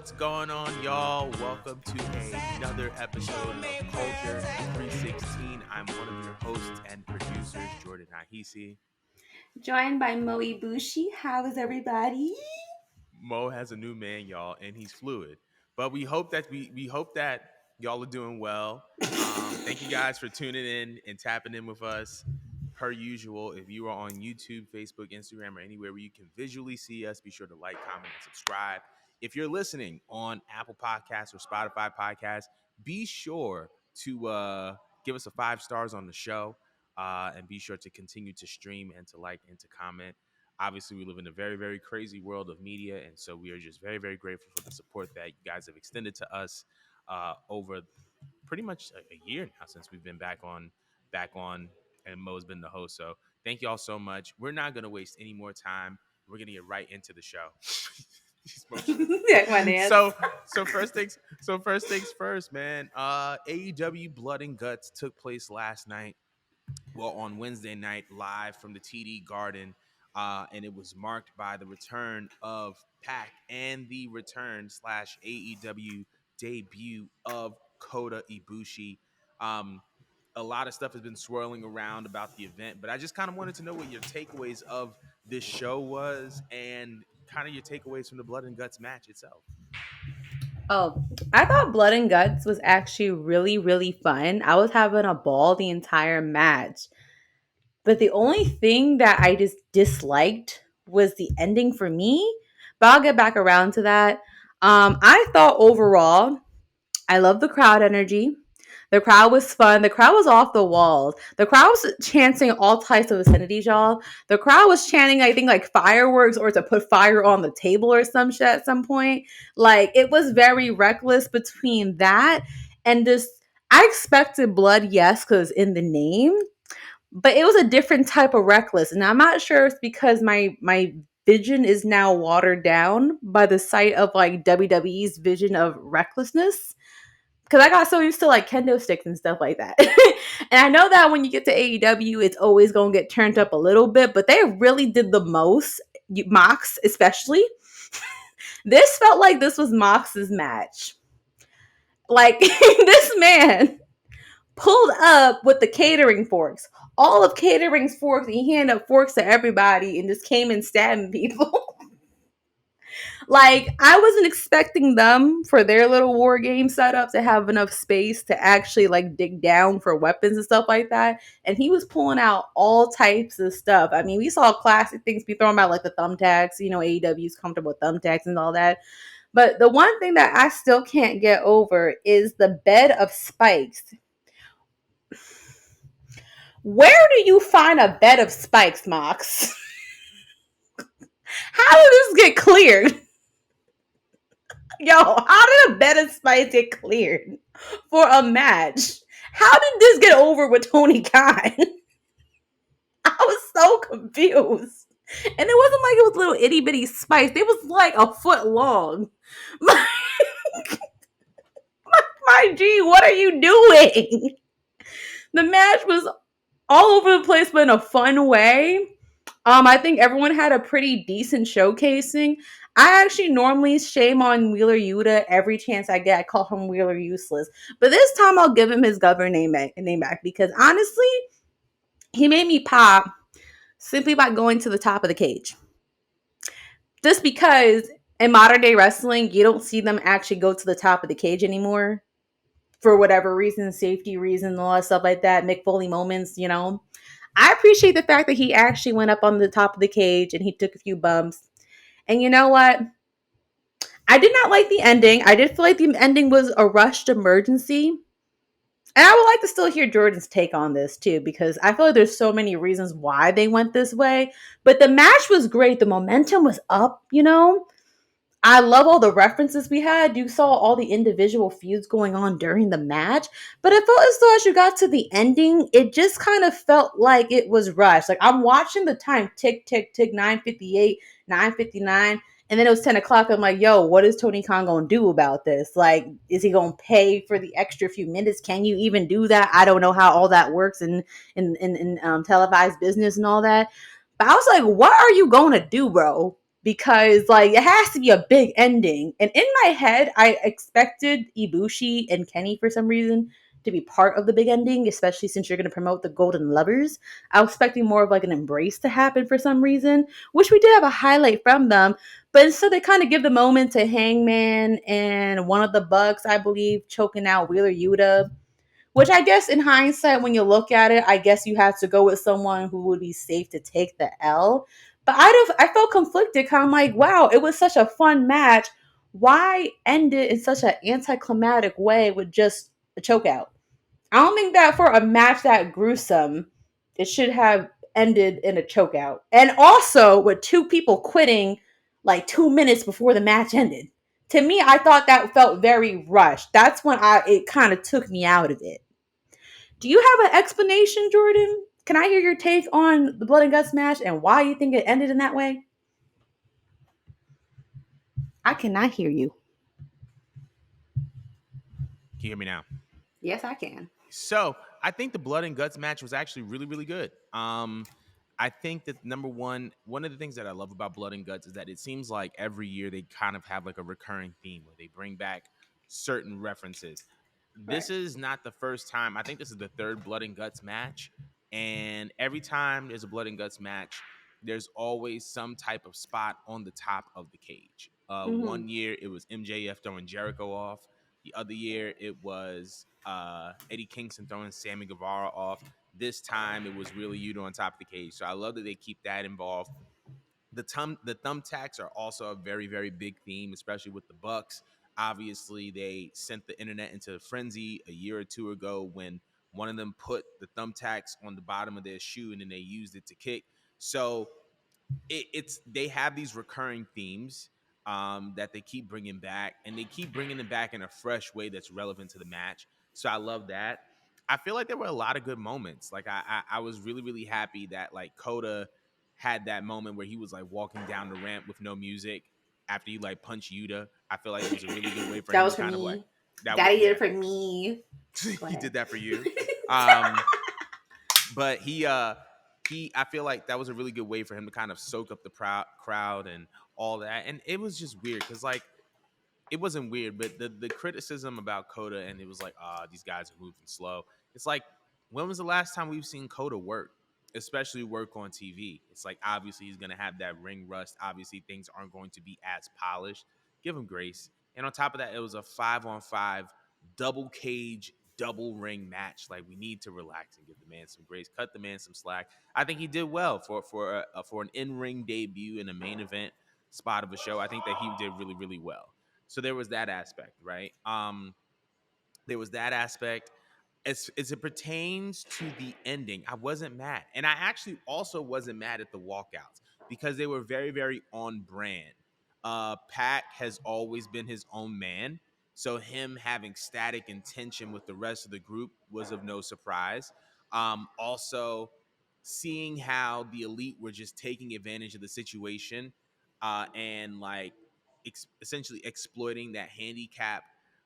What's going on, y'all? Welcome to another episode of Culture 316. I'm one of your hosts and producers, Jordan Ahisi. Joined by Moe Bushi. How is everybody? Mo has a new man, y'all, and he's fluid. But we hope that y'all are doing well. Thank you guys for tuning in and tapping in with us. Per usual, if you are on YouTube, Facebook, Instagram, or anywhere where you can visually see us, be sure to like, comment, and subscribe. If you're listening on Apple Podcasts or Spotify Podcasts, be sure to give us a 5 stars on the show, and be sure to continue to stream and to like and to comment. Obviously, we live in a very, very crazy world of media, and so we are just very, very grateful for the support that you guys have extended to us over pretty much a year now since we've been back on, and Mo's been the host. So thank you all so much. We're not going to waste any more time. We're going to get right into the show. Yeah, my dance. So first things first, man. AEW Blood and Guts took place last night, well, on Wednesday night, live from the TD Garden. And it was marked by the return of Pac and the return slash AEW debut of Kota Ibushi. Um, a lot of stuff has been swirling around about the event, but I just kind of wanted to know what your takeaways of this show was and kind of your takeaways from the Blood and Guts match itself. Oh, I thought Blood and Guts was actually really, really fun. I was having a ball the entire match. But the only thing that I just disliked was the ending for me. But I'll get back around to that. I thought overall, I love the crowd energy. The crowd was fun. The crowd was off the walls. The crowd was chanting all types of obscenities, y'all. The crowd was chanting, I think, like fireworks or to put fire on the table or some shit at some point. Like, it was very reckless between that and this. I expected blood, yes, because in the name, but it was a different type of reckless. And I'm not sure if it's because my vision is now watered down by the sight of like WWE's vision of recklessness, because I got so used to like kendo sticks and stuff like that. And I know that when you get to AEW, it's always going to get turned up a little bit, but they really did the most. Mox, especially. This felt like this was Mox's match. Like, this man pulled up with the catering forks. All of catering's forks, and he handed up forks to everybody and just came and stabbing people. Like, I wasn't expecting them for their little war game setup to have enough space to actually like dig down for weapons and stuff like that. And he was pulling out all types of stuff. I mean, we saw classic things be thrown out like the thumbtacks. You know, AEW's comfortable with thumbtacks and all that. But the one thing that I still can't get over is the bed of spikes. Where do you find a bed of spikes, Mox? How did this get cleared? Yo, how did a bed of spikes get cleared for a match? How did this get over with Tony Khan? I was so confused. And it wasn't like it was little itty bitty spikes. It was like a foot long. My G, what are you doing? The match was all over the place, but in a fun way. I think everyone had a pretty decent showcasing. I actually normally shame on Wheeler Yuta every chance I get. I call him Wheeler Useless. But this time I'll give him his government name back because honestly, he made me pop simply by going to the top of the cage. Just because in modern day wrestling, you don't see them actually go to the top of the cage anymore. For whatever reason, safety reasons, all that stuff like that, Mick Foley moments, you know. I appreciate the fact that he actually went up on the top of the cage and he took a few bumps. And you know what? I did not like the ending. I did feel like the ending was a rushed emergency. And I would like to still hear Jordan's take on this too, because I feel like there's so many reasons why they went this way. But the match was great. The momentum was up, you know? I love all the references we had. You saw all the individual feuds going on during the match. But it felt as though as you got to the ending, it just kind of felt like it was rushed. Like I'm watching the time tick, tick, tick, 9:58, 9:59. And then it was 10 o'clock. I'm like, yo, what is Tony Khan going to do about this? Like, is he going to pay for the extra few minutes? Can you even do that? I don't know how all that works in televised business and all that. But I was like, what are you going to do, bro? because like it has to be a big ending. And in my head, I expected Ibushi and Kenny for some reason to be part of the big ending, especially since you're going to promote the Golden Lovers. I was expecting more of like an embrace to happen for some reason, which we did have a highlight from them. But instead, they kind of give the moment to Hangman and one of the Bucks, I believe, choking out Wheeler Yuta, which I guess in hindsight, when you look at it, I guess you have to go with someone who would be safe to take the L. But I felt conflicted, kind of like, wow, it was such a fun match. Why end it in such an anticlimactic way with just a chokeout? I don't think that for a match that gruesome, it should have ended in a chokeout. And also with two people quitting like 2 minutes before the match ended. To me, I thought that felt very rushed. That's when it kind of took me out of it. Do you have an explanation, Jordan? Can I hear your take on the Blood and Guts match and why you think it ended in that way? I cannot hear you. Can you hear me now? Yes, I can. So I think the blood and guts match was actually really, really good. I think that number one of the things that I love about Blood and Guts is that it seems like every year they kind of have like a recurring theme where they bring back certain references. This Right. is not the first time. I think this is the third Blood and Guts match, and every time there's a Blood and Guts match, there's always some type of spot on the top of the cage. Mm-hmm. One year it was MJF throwing Jericho off. The other year, it was Eddie Kingston throwing Sammy Guevara off. This time, it was really Yuta on top of the cage. So I love that they keep that involved. The thumbtacks are also a very, very big theme, especially with the Bucks. Obviously, they sent the internet into a frenzy a year or two ago when one of them put the thumbtacks on the bottom of their shoe and then they used it to kick. So it's they have these recurring themes that they keep bringing back, and they keep bringing them back in a fresh way that's relevant to the match. So I love that. I feel like there were a lot of good moments. Like I was really really happy that like Coda had that moment where he was like walking down the ramp with no music after he like punched Yuta. I feel like it was a really good way for That him was to for kind of like me. that. Daddy did Yeah, it for me. Go he ahead. did that for you. Um, but he I feel like that was a really good way for him to kind of soak up the crowd and all that. And it was just weird because like it wasn't weird, but the criticism about Coda and it was like, these guys are moving slow. It's like, when was the last time we've seen Coda work, especially work on TV? It's like obviously he's gonna have that ring rust. Obviously things aren't going to be as polished. Give him grace. And on top of that, it was a 5-on-5 double cage double ring match. Like we need to relax and give the man some grace, cut the man some slack. I think he did well for an in ring debut in a main event spot of a show. I think that he did really really well. So there was that aspect, right? There was that aspect. As it pertains to the ending, I wasn't mad. And I actually also wasn't mad at the walkouts because they were very, very on brand. Pac has always been his own man. So him having static and tension with the rest of the group was of no surprise. Also, seeing how the elite were just taking advantage of the situation and like essentially exploiting that handicap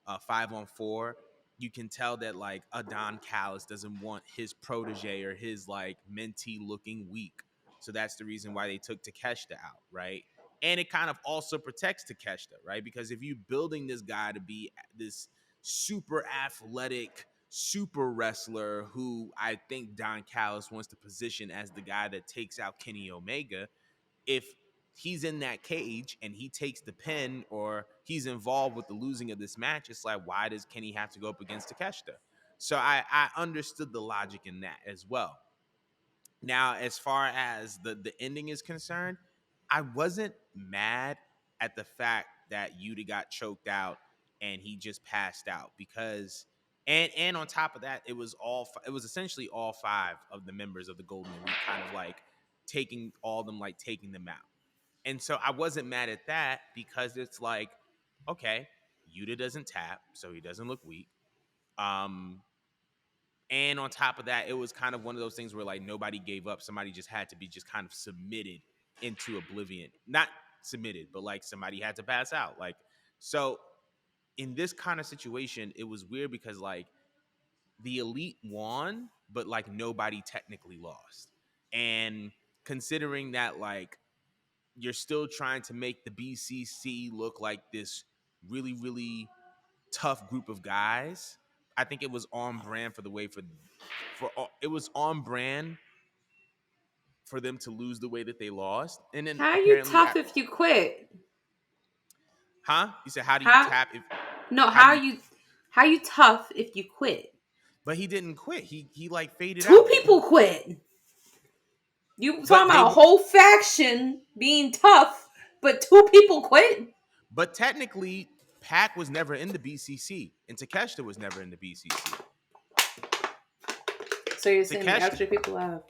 5-on-4. You can tell that like Adon Callis doesn't want his protege or his like mentee looking weak. So that's the reason why they took Takeshita out, right? And it kind of also protects Takeshita, right? Because if you're building this guy to be this super athletic, super wrestler who I think Don Callis wants to position as the guy that takes out Kenny Omega, if he's in that cage and he takes the pin or he's involved with the losing of this match, it's like, why does Kenny have to go up against Takeshita? So I understood the logic in that as well. Now, as far as the ending is concerned, I wasn't mad at the fact that Yuta got choked out and he just passed out because and on top of that, it was essentially all five of the members of the Golden Elite kind of like taking all of them like taking them out. And so I wasn't mad at that because it's like, okay, Yuta doesn't tap, so he doesn't look weak. Um, and on top of that, it was kind of one of those things where like nobody gave up. Somebody just had to be just kind of submitted into oblivion. Not submitted, but like somebody had to pass out. Like, so in this kind of situation, it was weird because like the elite won, but like nobody technically lost. And considering that like you're still trying to make the BCC look like this really, really tough group of guys. I think it was on brand for the way for it was on brand for them to lose the way that they lost. And then How are you apparently, tough if you quit? huh? You said how do you How tap if no, how do you? how you tough if you quit? But he didn't quit. He like faded Two out. people quit. You talking But they about a whole faction being tough, but two people quit? but technically Pac was never in the BCC and Takeshita was never in the BCC. So you're saying the Takeshita, extra people have.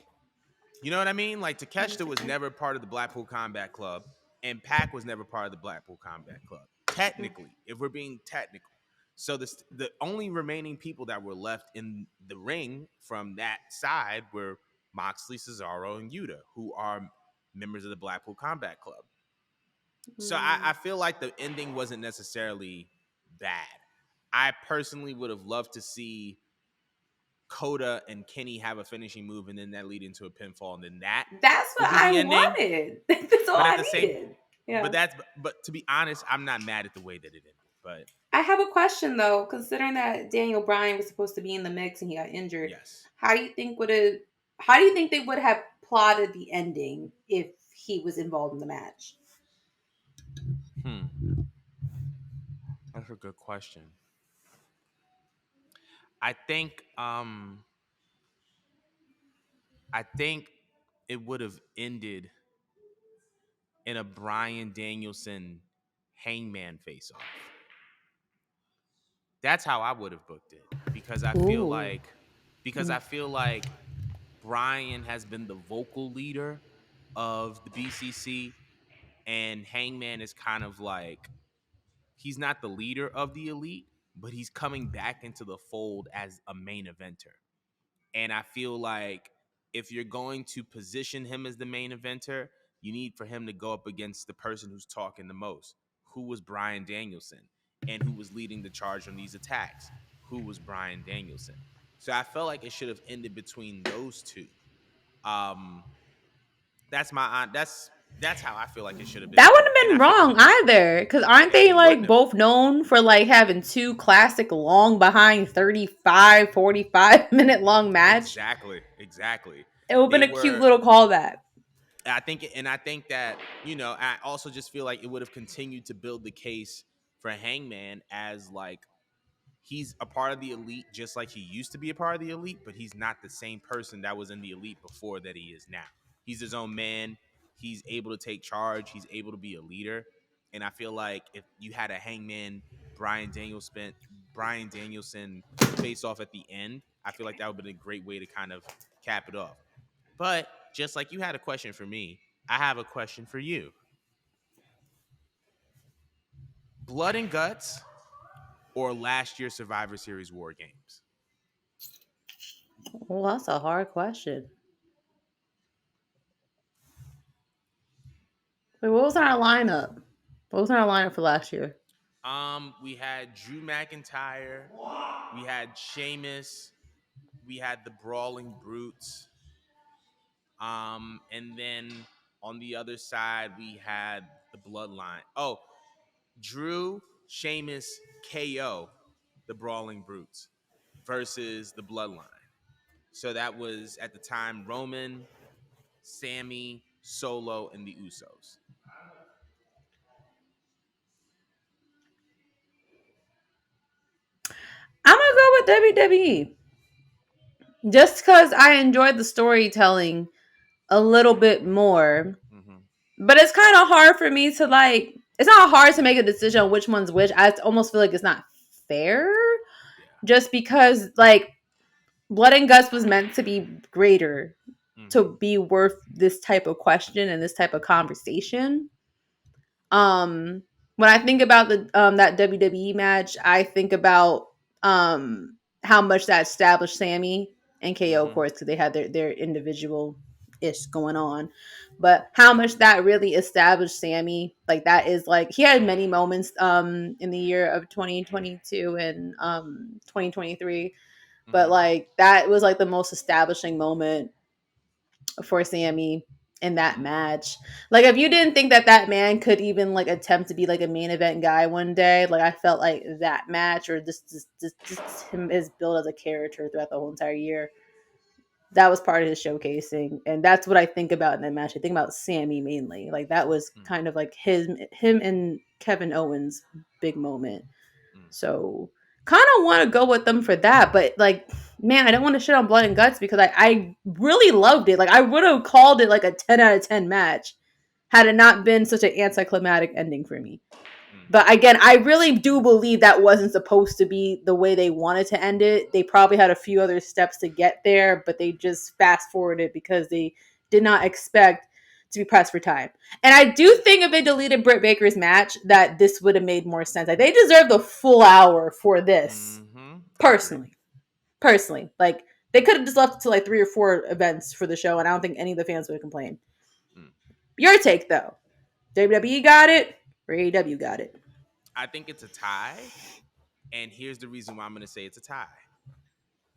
you know what I mean? Like Takeshita was never part of the Blackpool Combat Club, and Pac was never part of the Blackpool Combat Club. Technically, if we're being technical. So the only remaining people that were left in the ring from that side were Moxley, Cesaro, and Yuta, who are members of the Blackpool Combat Club. So I feel like the ending wasn't necessarily bad. I personally would have loved to see Coda and Kenny have a finishing move, and then that lead into a pinfall, and then that That's what would be I the ending. wanted. That's all But at I the same, needed. Yeah. but to be honest, I'm not mad at the way that it ended. But I have a question though, considering that Daniel Bryan was supposed to be in the mix and he got injured. yes, How do you think would it? How do you think they would have plotted the ending if he was involved in the match? that's a good question. I think, I think it would have ended in a Bryan Danielson Hangman face off. That's how I would have booked it because Ooh. I feel like Bryan has been the vocal leader of the BCC, and Hangman is kind of like he's not the leader of the elite, but he's coming back into the fold as a main eventer. And I feel like if you're going to position him as the main eventer, you need for him to go up against the person who's talking the most, who was Bryan Danielson, and who was leading the charge on these attacks, who was Bryan Danielson. So I felt like it should have ended between those two. Um, that's how I feel like it should have That been. wouldn't And have I been feel wrong either, because aren't they it wouldn't like have. both known for like having two classic long behind 35, 45 minute long match? Exactly. It would have They been a cute were little callback. I think that, I also just feel like it would have continued to build the case for Hangman as like he's a part of the elite just like he used to be a part of the elite, but he's not the same person that was in the elite before that he is now. He's his own man. He's able to take charge. He's able to be a leader. And I feel like if you had a Hangman Brian Danielson face off at the end, I feel like that would have been a great way to kind of cap it off. But just like you had a question for me, I have a question for you. Blood and Guts or last year's Survivor Series War Games? Well, that's a hard question. Wait, what was our lineup? What was our lineup for last year? We had Drew McIntyre, we had Sheamus, we had the Brawling Brutes, and then on the other side we had the Bloodline. Oh, Drew, Sheamus, KO, the Brawling Brutes versus the Bloodline. So that was at the time Roman, Sammy, Solo, and the Usos. I'm gonna go with WWE just because I enjoyed the storytelling a little bit more. Mm-hmm. But it's kind of hard for me to like. It's not hard to make a decision on which one's which. I almost feel like it's not fair, Yeah. just because like Blood and Guts was meant to be greater, Mm-hmm. to be worth this type of question and this type of conversation. Um, when I think about the that WWE match, I think about how much that established Sammy and KO, of Mm-hmm. course, because they had their individual ish going on, but how much that really established Sammy. Like that is like he had many moments in the year of 2022 and 2023, but Mm-hmm. like that was like the most establishing moment for Sammy. in that Mm, match. Like if you didn't think that that man could even like attempt to be like a main event guy one day, like I felt like that match or just him his build as a character throughout the whole entire year, that was part of his showcasing, and that's what I think about in that match. I think about Sammy mainly. Like that was mm, kind of like him and Kevin Owens' big moment. mm, So kind of want to go with them for that, but like, man, I don't want to shit on Blood and Guts because I really loved it. Like I would have called it like a 10 out of 10 match had it not been such an anticlimactic ending for me. mm, But again, I really do believe that wasn't supposed to be the way they wanted to end it. They probably had a few other steps to get there, but they just fast forwarded because they did not expect to be pressed for time. And I do think if they deleted Britt Baker's match, that this would have made more sense. Like they deserve the full hour for this. mm-hmm. I agree. Personally. Personally. Like they could have just left it to like 3 or 4 events for the show, and I don't think any of the fans would have complained. Mm. Your take though. WWE got it, or AEW got it. I think it's a tie, and here's the reason why I'm going to say it's a tie.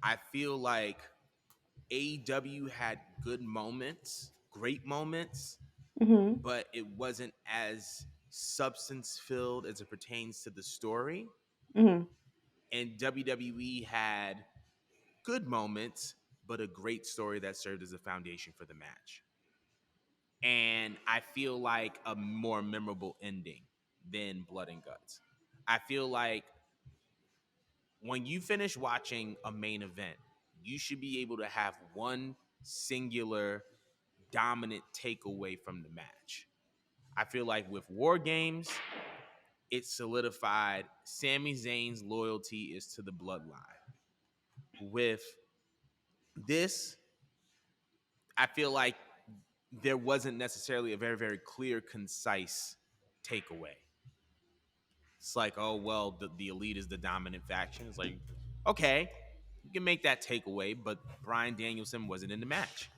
I feel like AEW had good moments, great moments, Mm-hmm. but it wasn't as substance filled as it pertains to the story. Mm-hmm. And WWE had good moments, but a great story that served as a foundation for the match. And I feel like a more memorable ending than Blood and Guts. I feel like when you finish watching a main event, you should be able to have one singular dominant takeaway from the match. I feel like with War Games, it solidified Sami Zayn's loyalty is to the bloodline. With this, I feel like there wasn't necessarily a very, very clear, concise takeaway. It's like, oh, well, the elite is the dominant faction. It's like, okay, you can make that takeaway, but Bryan Danielson wasn't in the match,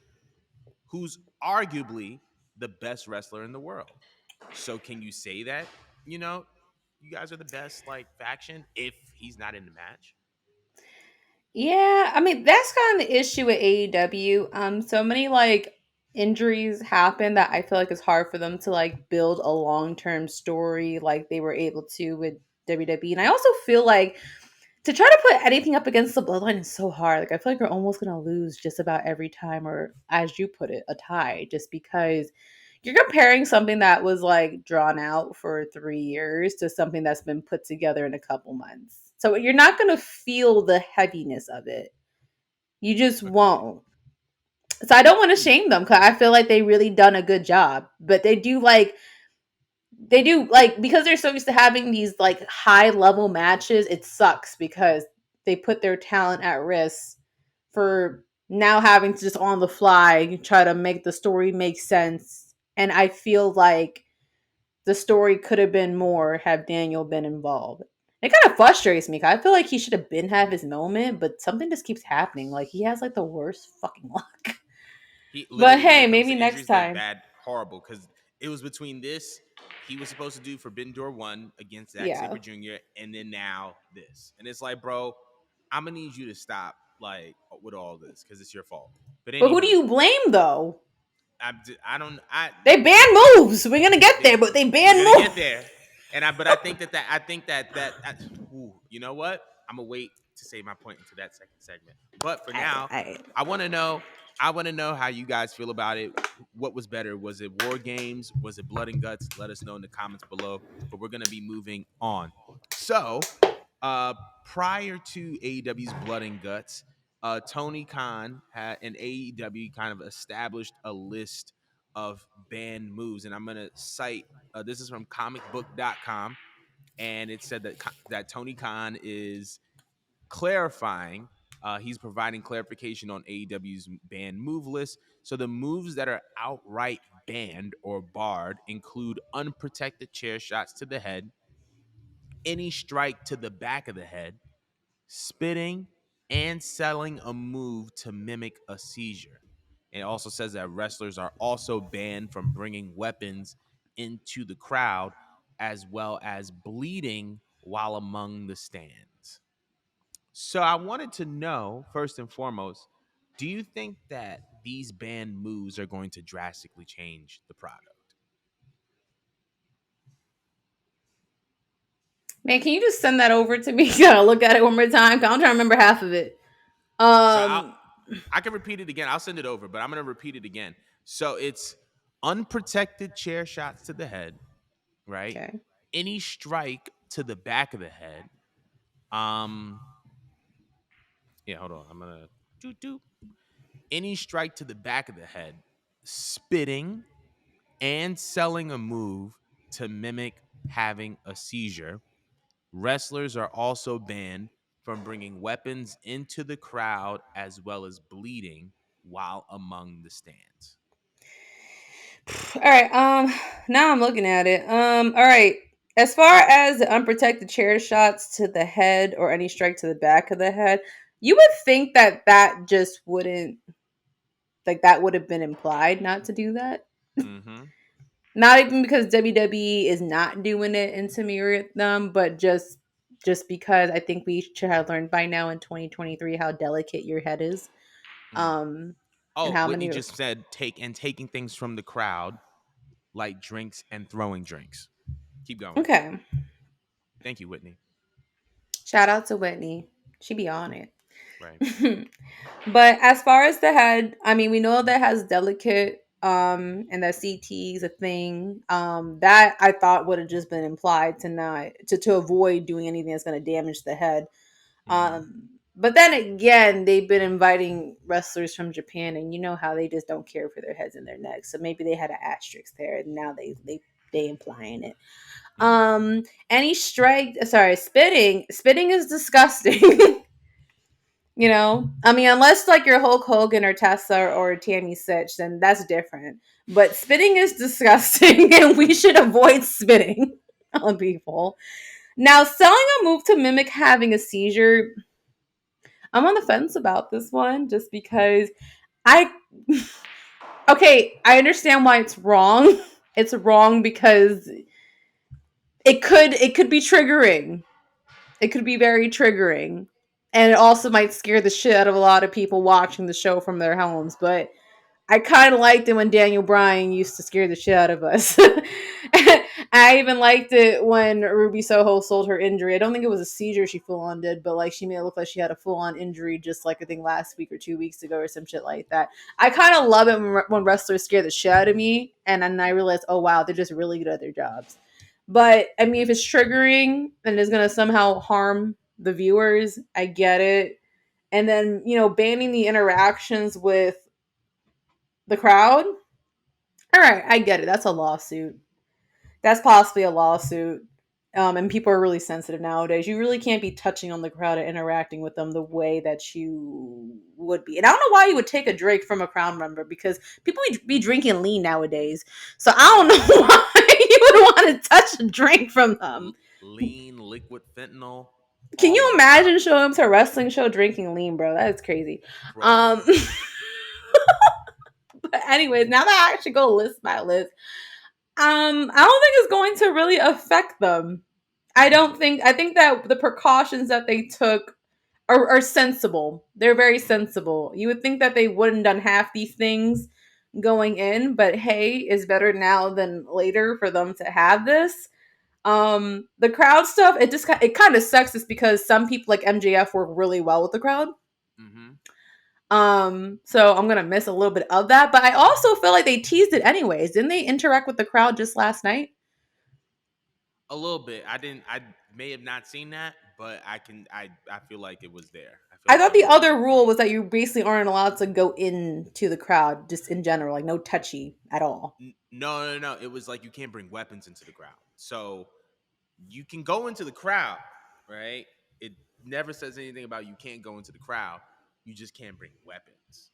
who's arguably the best wrestler in the world. So can you say that, you know, you guys are the best like faction if he's not in the match? Yeah, I mean that's kind of the issue with AEW. So many like injuries happen that I feel like it's hard for them to like build a long term story like they were able to with WWE. And I also feel like to try to put anything up against the bloodline is so hard. Like I feel like you're almost gonna lose just about every time, or as you put it, a tie, just because you're comparing something that was like drawn out for 3 years to something that's been put together in a couple months. So you're not gonna feel the heaviness of it. You just Agreed. won't. So I don't want to shame them because I feel like they really done a good job. But they do like because they're so used to having these like high level matches, it sucks because they put their talent at risk for now having to just on the fly try to make the story make sense. And I feel like the story could have been more had Daniel been involved. It kind of frustrates me 'cause I feel like he should have been have his moment, but something just keeps happening. Yes. Like he has like the worst fucking luck. He But literally, when hey, it comes maybe to next injuries, like time. bad, horrible. Because it was between this he was supposed to do Forbidden Door 1 against Zack Yeah. Sabre Jr. and then now this, and it's like, bro, I'm gonna need you to stop like with all this because it's your fault. But But who do anywho, you blame though? I don't I They ban moves. We're gonna get there, they, but they we're ban gonna get moves. there. And but I think that I think that ooh, you know what? I'm gonna wait to say my point into that second segment. But for now, I I want to know. I want to know how you guys feel about it. What was better? Was it War Games? Was it Blood and Guts? Let us know in the comments below. But we're gonna be moving on. So, uh, prior to AEW's Blood and Guts, Tony Khan had an AEW kind of established a list of banned moves, and I'm gonna cite. This is from comicbook.com, and it said that Tony Khan is clarifying. He's providing clarification on AEW's banned move list. So the moves that are outright banned or barred include unprotected chair shots to the head, any strike to the back of the head, spitting, and selling a move to mimic a seizure. It also says that wrestlers are also banned from bringing weapons into the crowd, as well as bleeding while among the stands. So I wanted to know, first and foremost, Do you think that these band moves are going to drastically change the product? Man, can you just send that over to me? Gotta look at it one more time. 'Cause I'm trying to remember half of it. So Um, I can repeat it again. I'll send it over, but I'm going to repeat it again. So it's unprotected chair shots to the head, right? okay. Any strike to the back of the head. Um, yeah, hold on. I'm gonna do any strike to the back of the head, spitting, and selling a move to mimic having a seizure. Wrestlers are also banned from bringing weapons into the crowd as well as bleeding while among the stands. All right. Now I'm looking at it. All right. As far as the unprotected chair shots to the head or any strike to the back of the head, you would think that that just wouldn't like that would have been implied not to do that. Mm-hmm. Not even because WWE is not doing it in to mirror them, but just because I think we should have learned by now in 2023 how delicate your head is. Mm. Um, and Oh, how Whitney many. just said taking things from the crowd like drinks and throwing drinks. Keep going. Okay. Thank you, Whitney. Shout out to Whitney. She be on it. Right. But as far as the head, I mean, we know that has delicate and that CT is a thing. That I thought would have just been implied to not to avoid doing anything that's going to damage the head. Mm-hmm. But then again, they've been inviting wrestlers from Japan, and you know how they just don't care for their heads and their necks. So maybe they had an asterisk there, and now they implying it. Mm. Any strike, sorry, spitting is disgusting. You know, I mean, unless like you're Hulk Hogan or Tessa or Tammy Sitch, then that's different. But spitting is disgusting, and we should avoid spitting on people. Now, selling a move to mimic having a seizure, I'm on the fence about this one, just because I. Okay, I understand why it's wrong. It's wrong because it could be triggering. It could be very triggering. And it also might scare the shit out of a lot of people watching the show from their homes. But I kind of liked it when Daniel Bryan used to scare the shit out of us. I even liked it when Ruby Soho sold her injury. I don't think it was a seizure she full on did, but like she made it look like she had a full on injury just like I think last week or 2 weeks ago or some shit like that. I kind of love it when wrestlers scare the shit out of me, and then I realize, oh wow, they're just really good at their jobs. But I mean, if it's triggering and is gonna somehow harm the viewers, I get it. And then banning the interactions with the crowd. All right, I get it. That's a lawsuit. That's possibly a lawsuit. And people are really sensitive nowadays. You really can't be touching on the crowd and interacting with them the way that you would be. And I don't know why you would take a drink from a crowd member because people be drinking lean nowadays. So I don't Yeah. know why you would want to touch a drink from them. Lean, liquid fentanyl, Can all you of it, imagine showing up to a wrestling show drinking lean, bro? That is crazy. bro. Um, but anyways, now that I actually go list my list, I don't think it's going to really affect them. Mm. I think that the precautions that they took are sensible. They're very sensible. You would think that they wouldn't done half these things going in, but hey, is better now than later for them to have this. The crowd stuff, it kind of sucks just because some people like MJF work really well with the crowd. Mm-hmm. So I'm gonna miss a little bit of that, but I also feel like they teased it anyways. Didn't they interact with the crowd just last night? A little bit. I didn't. I may have not seen that, but I can. I feel like it was there. I feel I like thought there was the a little other bit of rule crowd. was that you basically aren't allowed to go into the crowd, just in general, like no touchy at all. No, no, no. It was like you can't bring weapons into the crowd. So you can go into the crowd, right? It never says anything about you can't go into the crowd. You just can't bring weapons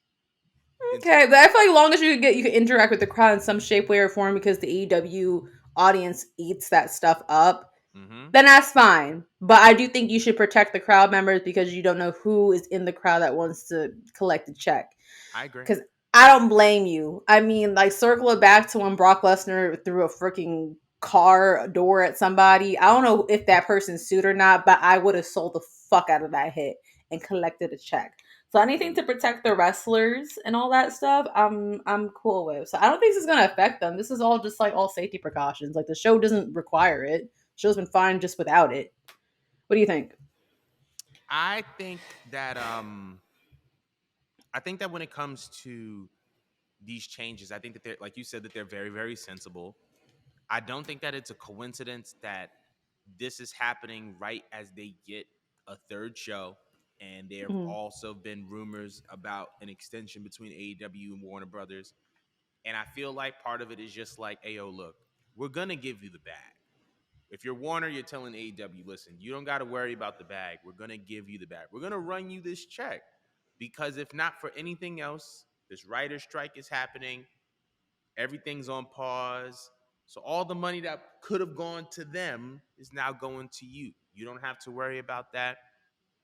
into the Okay, but I crowd. feel like as long as you can interact with the crowd in some shape, way, or form, because the AEW audience eats that stuff up, Mm-hmm. then that's fine. But I do think you should protect the crowd members because you don't know who is in the crowd that wants to collect a check. I agree. Because I don't blame you. I mean, like, circle it back to when Brock Lesnar threw a freaking car door at somebody. I don't know if that person sued or not, but I would have sold the fuck out of that hit and collected a check. So anything to protect the wrestlers and all that stuff, I'm cool with. So I don't think this is gonna affect them. This is all just like all safety precautions. Like the show doesn't require it. Show's been fine just without it. What do you think? I think that when it comes to these changes, I think that they're, like you said, that they're very, very sensible. I don't think that it's a coincidence that this is happening right as they get a third show. And there have Mhm. also been rumors about an extension between AEW and Warner Brothers. And I feel like part of it is just like, hey, yo, look, we're going to give you the bag. If you're Warner, you're telling AEW, listen, you don't got to worry about the bag. We're going to give you the bag. We're going to run you this check. Because if not for anything else, this writer strike is happening. Everything's on pause. So all the money that could have gone to them is now going to you. You don't have to worry about that.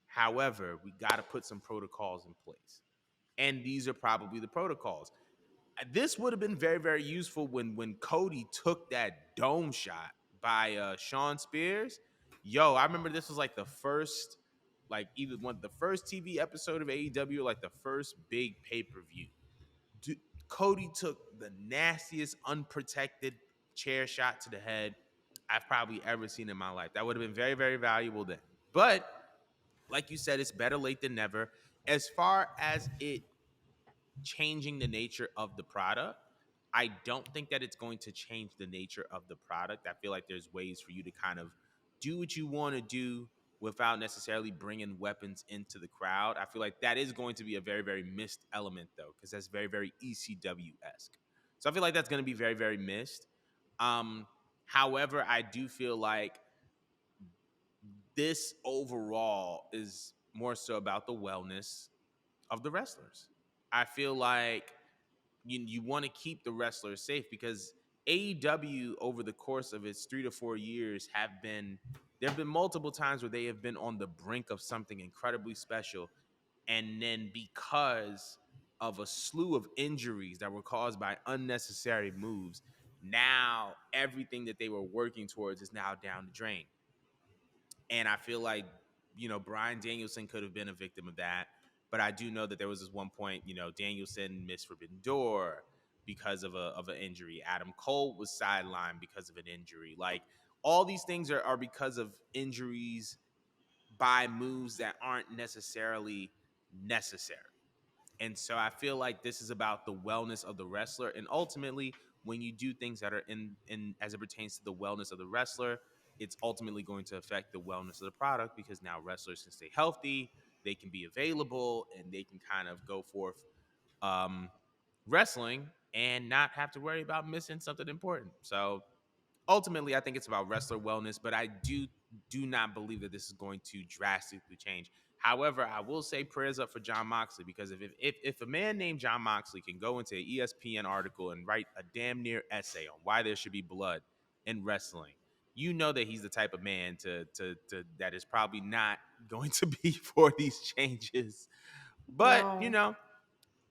However, we got to put some protocols in place. And these are probably the protocols. This would have been very, very useful when Cody took that dome shot by Sean Spears. Yo, I remember this was like the first, like either one the first TV episode of AEW, or like the first big pay-per-view. Dude, Cody took the nastiest unprotected chair shot to the head I've probably ever seen in my life. That would have been very, very valuable then. But like you said, it's better late than never. As far as it changing the nature of the product, I don't think that it's going to change the nature of the product. I feel like there's ways for you to kind of do what you want to do without necessarily bringing weapons into the crowd. I feel like that is going to be a very, very missed element, though, because that's very, very ECW esque. So I feel like that's going to be very, very missed. Um, However, I do feel like this overall is more so about the wellness of the wrestlers. I feel like you want to keep the wrestlers safe because AEW over the course of its 3 to 4 years there have been multiple times where they have been on the brink of something incredibly special, and then because of a slew of injuries that were caused by unnecessary moves, now everything that they were working towards is now down the drain. And I feel like, Brian Danielson could have been a victim of that. But I do know that there was this one point, Danielson missed Forbidden Door because of an injury. Adam Cole was sidelined because of an injury. Like all these things are because of injuries by moves that aren't necessarily necessary. And so I feel like this is about the wellness of the wrestler. And ultimately, when you do things that are in as it pertains to the wellness of the wrestler, it's ultimately going to affect the wellness of the product because now wrestlers can stay healthy, they can be available, and they can kind of go forth um, wrestling and not have to worry about missing something important. So ultimately, I think it's about wrestler wellness, but I do not believe that this is going to drastically change. However, I will say prayers up for John Moxley because if a man named John Moxley can go into an ESPN article and write a damn near essay on why there should be blood in wrestling, you know that he's the type of man to that is probably not going to be for these changes. But No.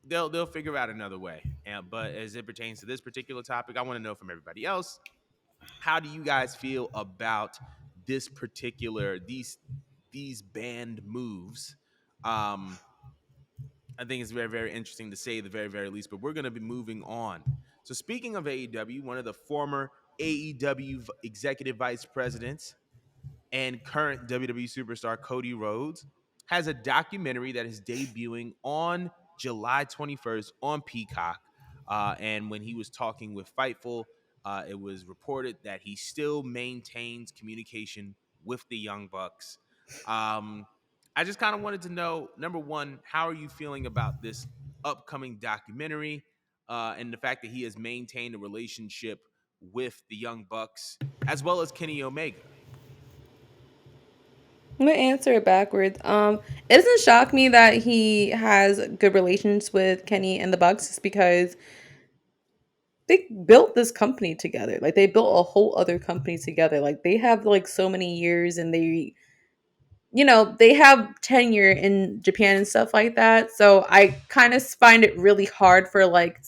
they'll figure out another way. But as it pertains to this particular topic, I want to know from everybody else, how do you guys feel about these band moves? Um, I think it's very, very interesting to say the very, very least, but we're going to be moving on. So speaking of AEW, one of the former AEW executive vice presidents and current WWE superstar Cody Rhodes has a documentary that is debuting on July 21st on Peacock. And when he was talking with Fightful, it was reported that he still maintains communication with the Young Bucks. Um, I just kind of wanted to know, number one, how are you feeling about this upcoming documentary and the fact that he has maintained a relationship with the Young Bucks as well as Kenny Omega? I'm gonna answer it backwards. It doesn't shock me that he has good relations with Kenny and the Bucks, just because they built this company together. Like they built a whole other company together. Like they have like so many years, and they have tenure in Japan and stuff like that. So I kind of find it really hard for like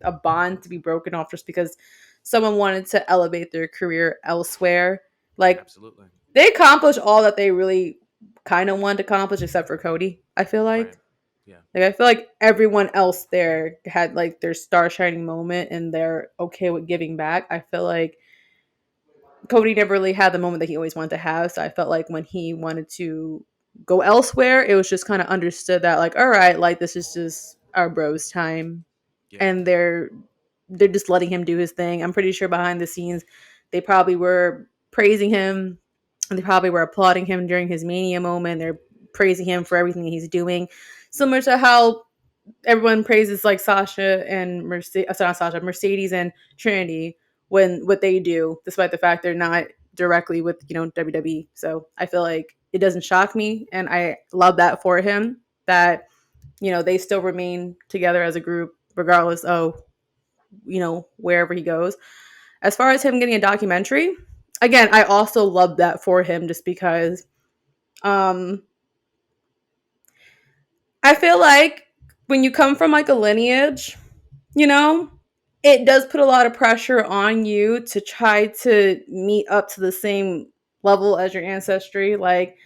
a bond to be broken off just because someone wanted to elevate their career elsewhere. Like Absolutely. they accomplished all that they really kind of wanted to accomplish, except for Cody. I feel Right. like. Yeah. Like I feel like everyone else there had like their star shining moment and they're okay with giving back. I feel like Cody never really had the moment that he always wanted to have. So I felt like when he wanted to go elsewhere, it was just kind of understood that like, all right, like this is just our bros time, Yeah. and they're just letting him do his thing. I'm pretty sure behind the scenes, they probably were praising him, and they probably were applauding him during his mania moment. They're praising him for everything he's doing, similar to how everyone praises like Sasha and Mercedes, not Sasha, Mercedes and Trinity when what they do, despite the fact they're not directly with WWE. So I feel like it doesn't shock me, and I love that for him that they still remain together as a group regardless of wherever he goes. As far as him getting a documentary, again, I also love that for him just because um I feel like when you come from like a lineage, you know, it does put a lot of pressure on you to try to meet up to the same level as your ancestry. Like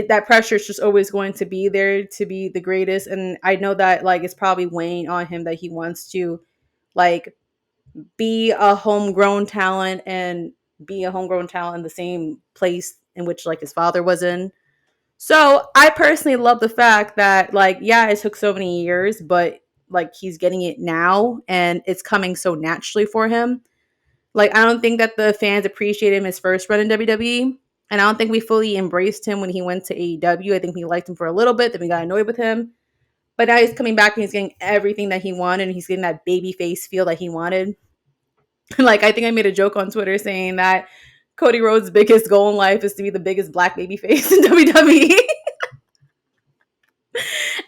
that pressure is just always going to be there to be the greatest. And I know that like it's probably weighing on him that he wants to like be a homegrown talent and be a homegrown talent in the same place in which like his father was in. So I personally love the fact that like yeah, it took so many years, but like he's getting it now and it's coming so naturally for him. Like I don't think that the fans appreciated him his first run in WWE. And I don't think we fully embraced him when he went to AEW. I think we liked him for a little bit, then we got annoyed with him. But now he's coming back and he's getting everything that he wanted and he's getting that baby face feel that he wanted. Like I think I made a joke on Twitter saying that Cody Rhodes' biggest goal in life is to be the biggest black baby face in WWE.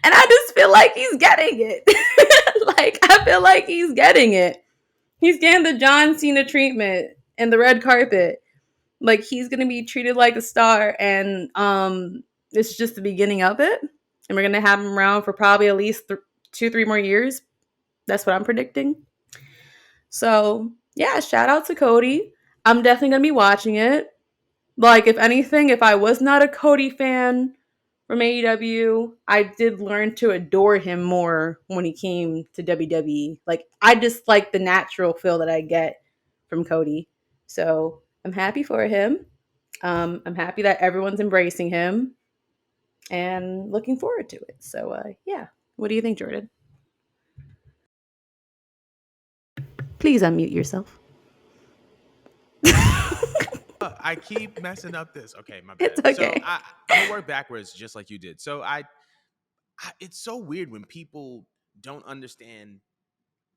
And I just feel like he's getting it. Like I feel like he's getting it. He's getting the John Cena treatment and the red carpet. Like he's gonna be treated like a star, and it's just the beginning of it. And we're gonna have him around for probably at least 2, 3 more years. That's what I'm predicting. So yeah, shout out to Cody. I'm definitely gonna be watching it. Like if anything, if I was not a Cody fan from AEW, I did learn to adore him more when he came to WWE. Like I just like the natural feel that I get from Cody. So I'm happy for him. I'm happy that everyone's embracing him and looking forward to it. So yeah. What do you think, Jordan? Please unmute yourself. I keep messing up this. Okay, my bad. It's So okay. I'm gonna work backwards just like you did. So it's so weird when people don't understand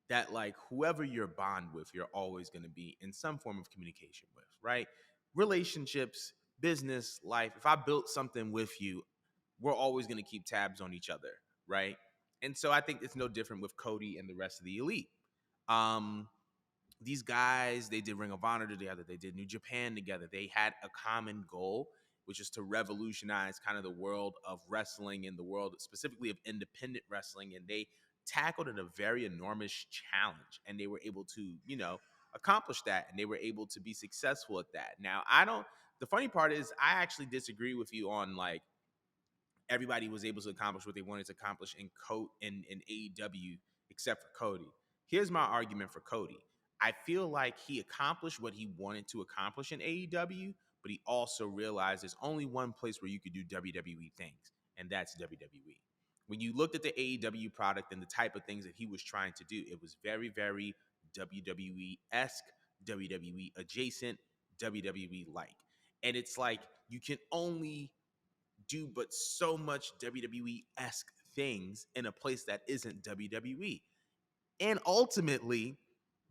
that like whoever you're bond with, you're always gonna be in some form of communication with, right? Relationships, business, life. If I built something with you, we're always gonna keep tabs on each other, right? And so I think it's no different with Cody and the rest of the elite. Um, these guys, they did Ring of Honor together, they did New Japan together. They had a common goal, which is to revolutionize kind of the world of wrestling and the world specifically of independent wrestling. And they tackled a very enormous challenge and they were able to, accomplish that, and they were able to be successful at that. Now, I don't the funny part is I actually disagree with you on like everybody was able to accomplish what they wanted to accomplish in AEW except for Cody. Here's my argument for Cody. I feel like he accomplished what he wanted to accomplish in AEW, but he also realized there's only one place where you could do WWE things, and that's WWE. When you looked at the AEW product and the type of things that he was trying to do, it was very, very WWE esque, WWE adjacent, WWE like. And it's like you can only do but so much WWE esque things in a place that isn't WWE. And ultimately,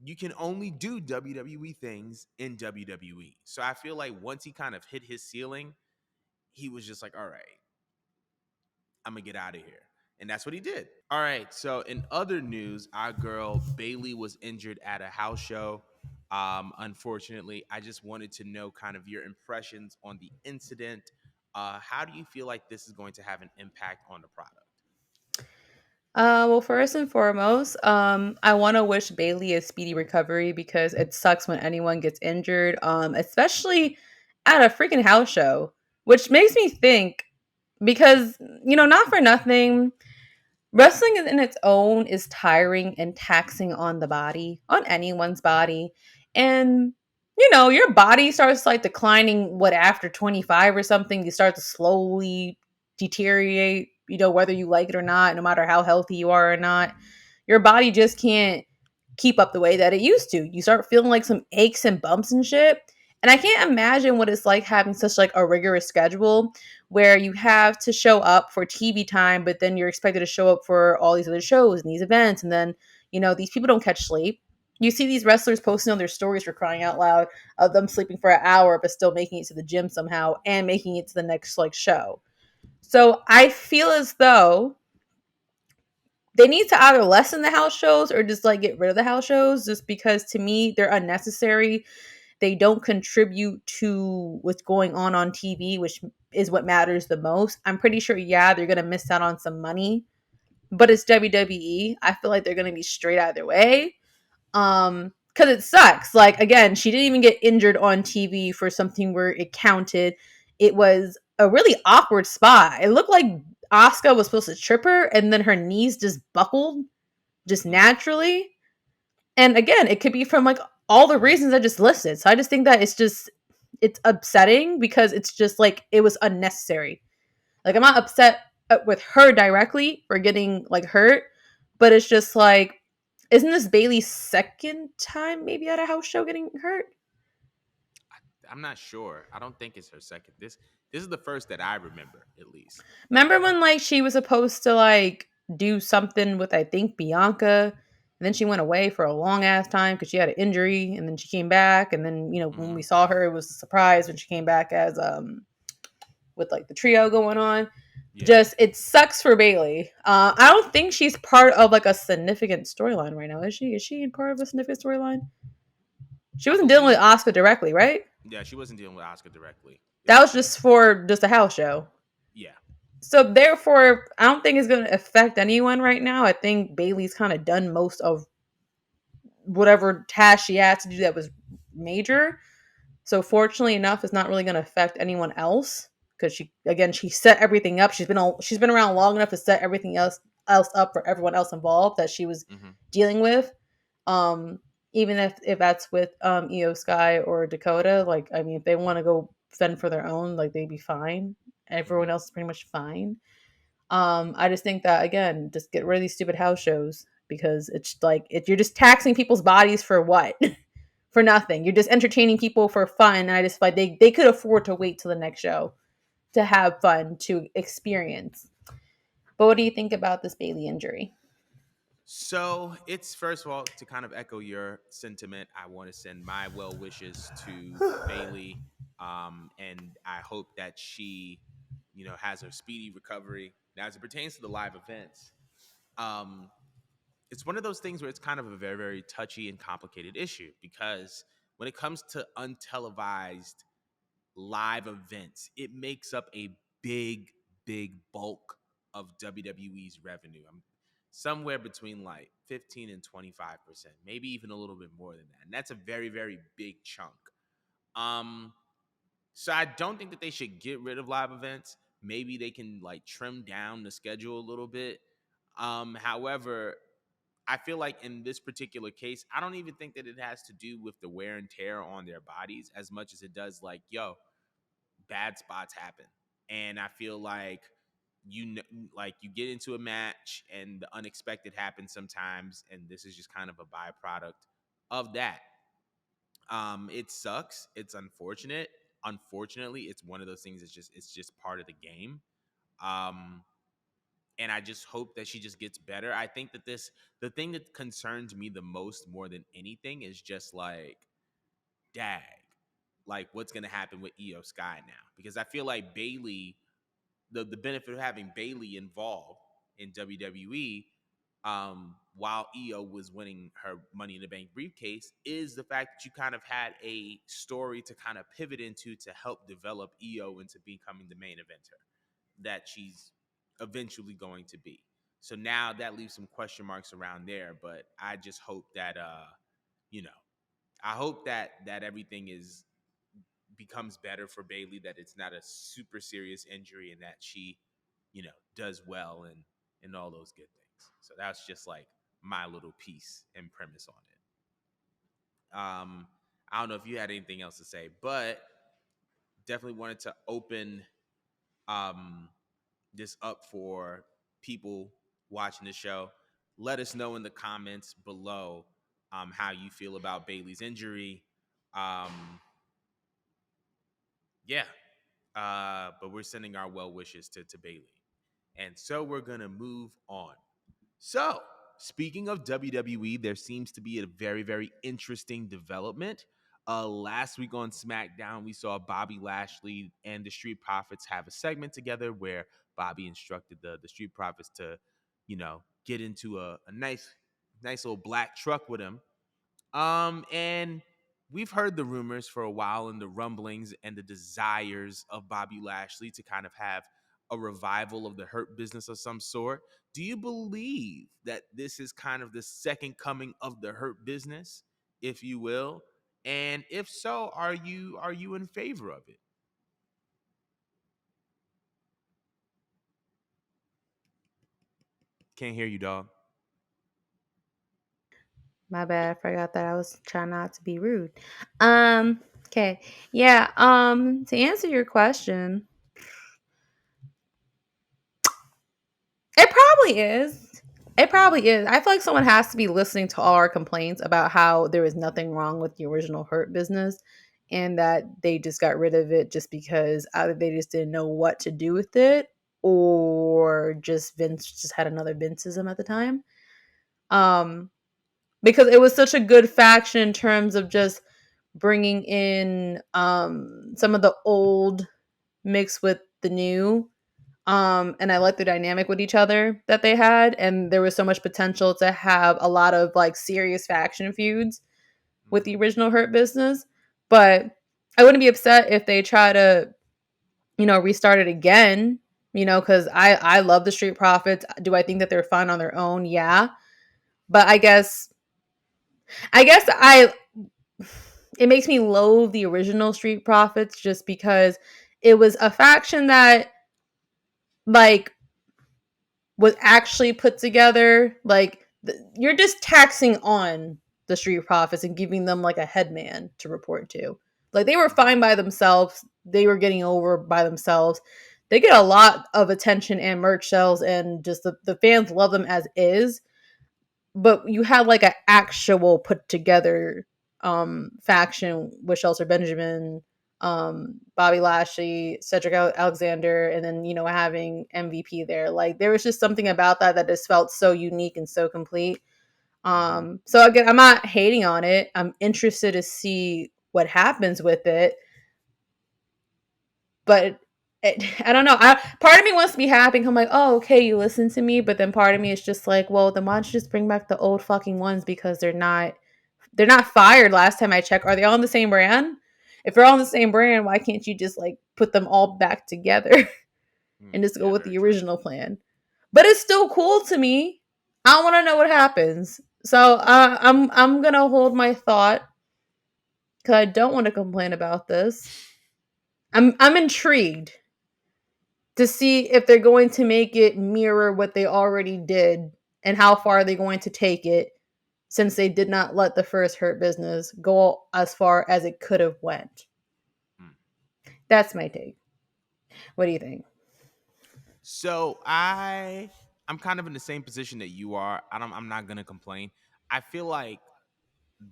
you can only do WWE things in WWE. So I feel like once he kind of hit his ceiling, he was just like, all right, I'm going to get out of here. And that's what he did. All right. So in other news, our girl Bailey was injured at a house show. Unfortunately, I just wanted to know kind of your impressions on the incident. How do you feel like this is going to have an impact on the product? Well, first and foremost, I want to wish Bailey a speedy recovery because it sucks when anyone gets injured, especially at a freaking house show, which makes me think. because, not for nothing, wrestling in its own is tiring and taxing on the body, on anyone's body. And, your body starts like declining, after 25 or something, you start to slowly deteriorate, whether you like it or not, no matter how healthy you are or not. Your body just can't keep up the way that it used to. You start feeling like some aches and bumps and shit. And I can't imagine what it's like having such like a rigorous schedule where you have to show up for TV time, but then you're expected to show up for all these other shows and these events. And then, these people don't catch sleep. You see these wrestlers posting on their stories for crying out loud of them sleeping for an hour, but still making it to the gym somehow and making it to the next like show. So I feel as though they need to either lessen the house shows or just like get rid of the house shows, just because to me they're unnecessary. They don't contribute to what's going on TV, which is what matters the most. I'm pretty sure, yeah, they're gonna miss out on some money, but it's WWE. I feel like they're gonna be straight either way. Because it sucks. Like, again, she didn't even get injured on TV for something where it counted. It was a really awkward spot. It looked like Asuka was supposed to trip her, and then her knees just buckled just Mm. naturally. And again, it could be from like all the reasons I just listed. So I just think that it's upsetting because it's just like it was unnecessary. Like, I'm not upset with her directly for getting like hurt, but it's just like, isn't this Bailey's second time maybe at a house show getting hurt? I'm not sure. I don't think it's her second. This is the first that I remember, at least. Remember when like she was supposed to like do something with, I think, Bianca, and then she went away for a long ass time because she had an injury, and then she came back, and then when we saw her, it was a surprise when she came back as with like the trio going on. Yeah, Just, it sucks for Bailey. I don't think she's part of like a significant storyline right now. Is she? Is she part of a significant storyline? She I wasn't dealing with believe. Oscar directly, right? Yeah, she wasn't dealing with Oscar directly. It That was was just. just for just a house show. Yeah. So therefore, I don't think it's going to affect anyone right now. I think Bailey's kind of done most of whatever task she had to do that was major. So fortunately enough, it's not really going to affect anyone else because she set everything up. She's been around long enough to set everything else up for everyone else involved that she was Hmm. dealing with. Um, Even if that's with Io Sky or Dakota, like, I mean, if they want to go fend for their own, like, they'd be fine. Everyone Hmm. else is pretty much fine. I just think that, again, just get rid of these stupid house shows because it's like you're just taxing people's bodies for what? For nothing. You're just entertaining people for fun. And I just like they could afford to wait till the next show to have fun to experience. But what do you think about this Bailey injury? So it's, first of all, to kind of echo your sentiment, I want to send my well wishes to Bailey, and I hope that she, has a speedy recovery. Now, as it pertains to the live events, um, it's one of those things where it's kind of a very, very touchy and complicated issue because when it comes to untelevised live events, it makes up a big, big bulk of WWE's revenue. I'm somewhere between like 15 and 25%, maybe even a little bit more than that. And that's a very, very big chunk. Um, so I don't think that they should get rid of live events. Maybe they can like trim down the schedule a little bit. However, I feel like in this particular case, I don't even think that it has to do with the wear and tear on their bodies as much as it does like, bad spots happen. And I feel like like you get into a match and the unexpected happens sometimes, and this is just kind of a byproduct of that. It sucks. It's unfortunate. Unfortunately, it's one of those things it's just part of the game. Um and I just hope that she just gets better. I think that the thing that concerns me the most more than anything is just like, dag, like what's gonna happen with Io Sky now? Because I feel like Bailey, the benefit of having Bailey involved in WWE, while Io was winning her Money in the Bank briefcase, is the fact that you kind of had a story to kind of pivot into to help develop Io into becoming the main eventer that she's eventually going to be. So now that leaves some question marks around there, but I just hope that you know, I hope that everything becomes better for Bailey, that it's not a super serious injury, and that she does well and all those good things. So that's just like my little piece and premise on it. I don't know if you had anything else to say, but definitely wanted to open um this up for people watching the show. Let us know in the comments below how you feel about Bailey's injury. Yeah, but we're sending our well wishes to Bailey. And so we're going to move on. So, speaking of WWE, there seems to be a very, very interesting development. Last week on SmackDown, we saw Bobby Lashley and the Street Profits have a segment together where Bobby instructed the Street Profits to, get into a nice little black truck with him. And we've heard the rumors for a while and the rumblings and the desires of Bobby Lashley to kind of have a revival of the Hurt Business of some sort. Do you believe that this is kind of the second coming of the Hurt Business, if you will? And if so, are you in favor of it? Can't hear you, dog. My bad. I forgot that I was trying not to be rude. Okay. Yeah, to answer your question, it probably is. It Mm-hmm. probably is. I feel like someone has to be listening to all our complaints about how there was nothing wrong with the original Hurt Business and that they just got rid of it just because either they just didn't know what to do with it or just Vince just had another Vinceism at the time. Um, because it was such a good faction in terms of just bringing in some of the old mixed with the new, and I like the dynamic with each other that they had, and there was so much potential to have a lot of like serious faction feuds with the Mm-hmm. original Hurt Business. But I wouldn't be upset if they try to restart it again, because I love the Street Profits. Do I think that they're fun on their own? Yeah. But I guess it makes me loathe the original Street Profits just because it was a faction that like was actually put together. Like you're just taxing on the Street Profits and giving them like a headman to report to. Like they were Mm-hmm. fine by themselves. They were getting over by themselves. They get a lot of attention and merch sales, and just the fans love them as is, but you had like an actual put together faction with Shelter Benjamin, Bobby Lashley, Cedric Alexander, and then having MVP there. Like there was just something about that just felt so unique and so complete. Mm-hmm. So again, I'm not hating on it. I'm interested to see what happens with it, but I don't know. Part of me wants to be happy. I'm like, oh, okay, you listen to me, but then part of me is just like, well, then why don't you just bring back the old fucking ones because they're not fired. Last time I checked, are they all on the same brand? If they're all on the same brand, why can't you just like put them all back together and just go Yeah, with very the true. original plan? But it's still cool to me. I want to know what happens. So I'm gonna hold my thought because I don't want to complain about this. I'm intrigued to see if they're going to make it mirror what they already did and how far are they going to take it since they did not let the first Hurt Business go as far as it could have went. Mm. That's my take. What do you think? So I'm kind of in the same position that you are. I'm not gonna complain. I feel like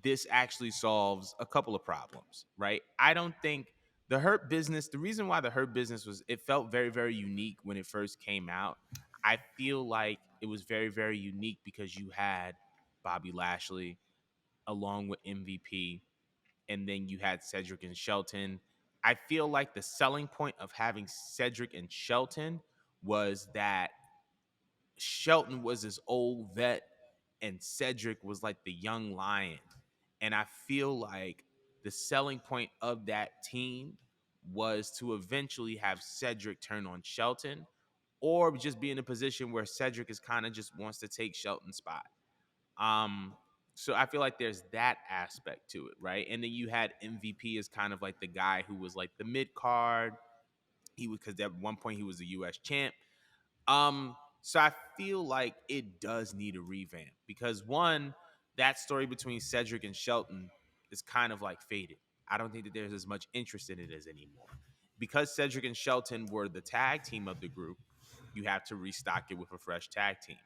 this actually solves a couple of problems, right? I don't think the reason why the Hurt Business it felt very, very unique when it first came out. I feel like it was very, very unique because you had Bobby Lashley along with MVP, and then you had Cedric and Shelton. I feel like the selling point of having Cedric and Shelton was that Shelton was this old vet and Cedric was like the young lion. And I feel like the selling point of that team was to eventually have Cedric turn on Shelton or just be in a position where Cedric is kind of just wants to take Shelton's spot. Um, so I feel like there's that aspect to it, right? And then you had MVP as kind of like the guy who was like the mid card. He was because at one point he was the US champ. So I feel like it does need a revamp because one, that story between Cedric and Shelton is kind of like faded. I don't think that there's as much interest in it as anymore. Because Cedric and Shelton were the tag team of the group, you have to restock it with a fresh tag team.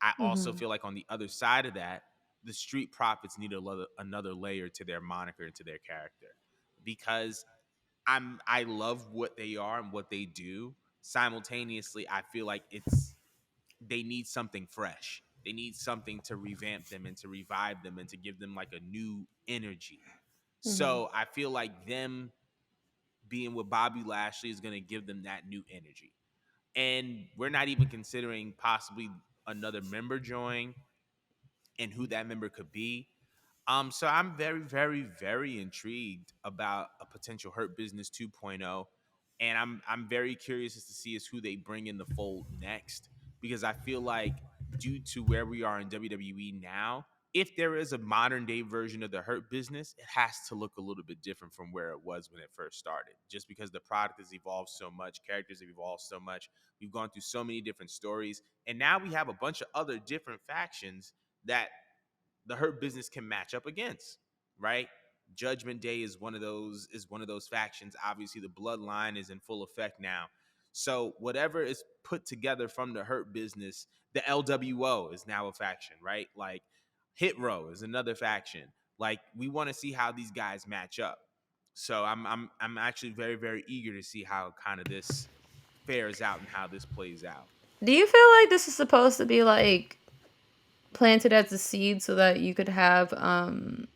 I also Mm-hmm. feel like on the other side of that, the Street Profits need another layer to their moniker and to their character because I love what they are and what they do. Simultaneously, I feel like they need something fresh. They need something to revamp them and to revive them and to give them like a new energy. Mm-hmm. So I feel like them being with Bobby Lashley is going to give them that new energy. And we're not even considering possibly another member join and who that member could be. So I'm very, very, very intrigued about a potential Hurt Business 2.0, and I'm very curious as to see is who they bring in the fold next because I feel like due to where we are in WWE now, if there is a modern day version of the Hurt Business, it has to look a little bit different from where it was when it first started. Just because the product has evolved so much, characters have evolved so much, we've gone through so many different stories, and now we have a bunch of other different factions that the Hurt Business can match up against, right? Judgment Day is one of those factions. Obviously, the Bloodline is in full effect now. So whatever is put together from the Hurt Business, the LWO is now a faction, right? Like Hit Row is another faction. Like we want to see how these guys match up. So I'm actually very very eager to see how kind of this fares out and how this plays out. Do you feel like this is supposed to be like planted as a seed so that you could have the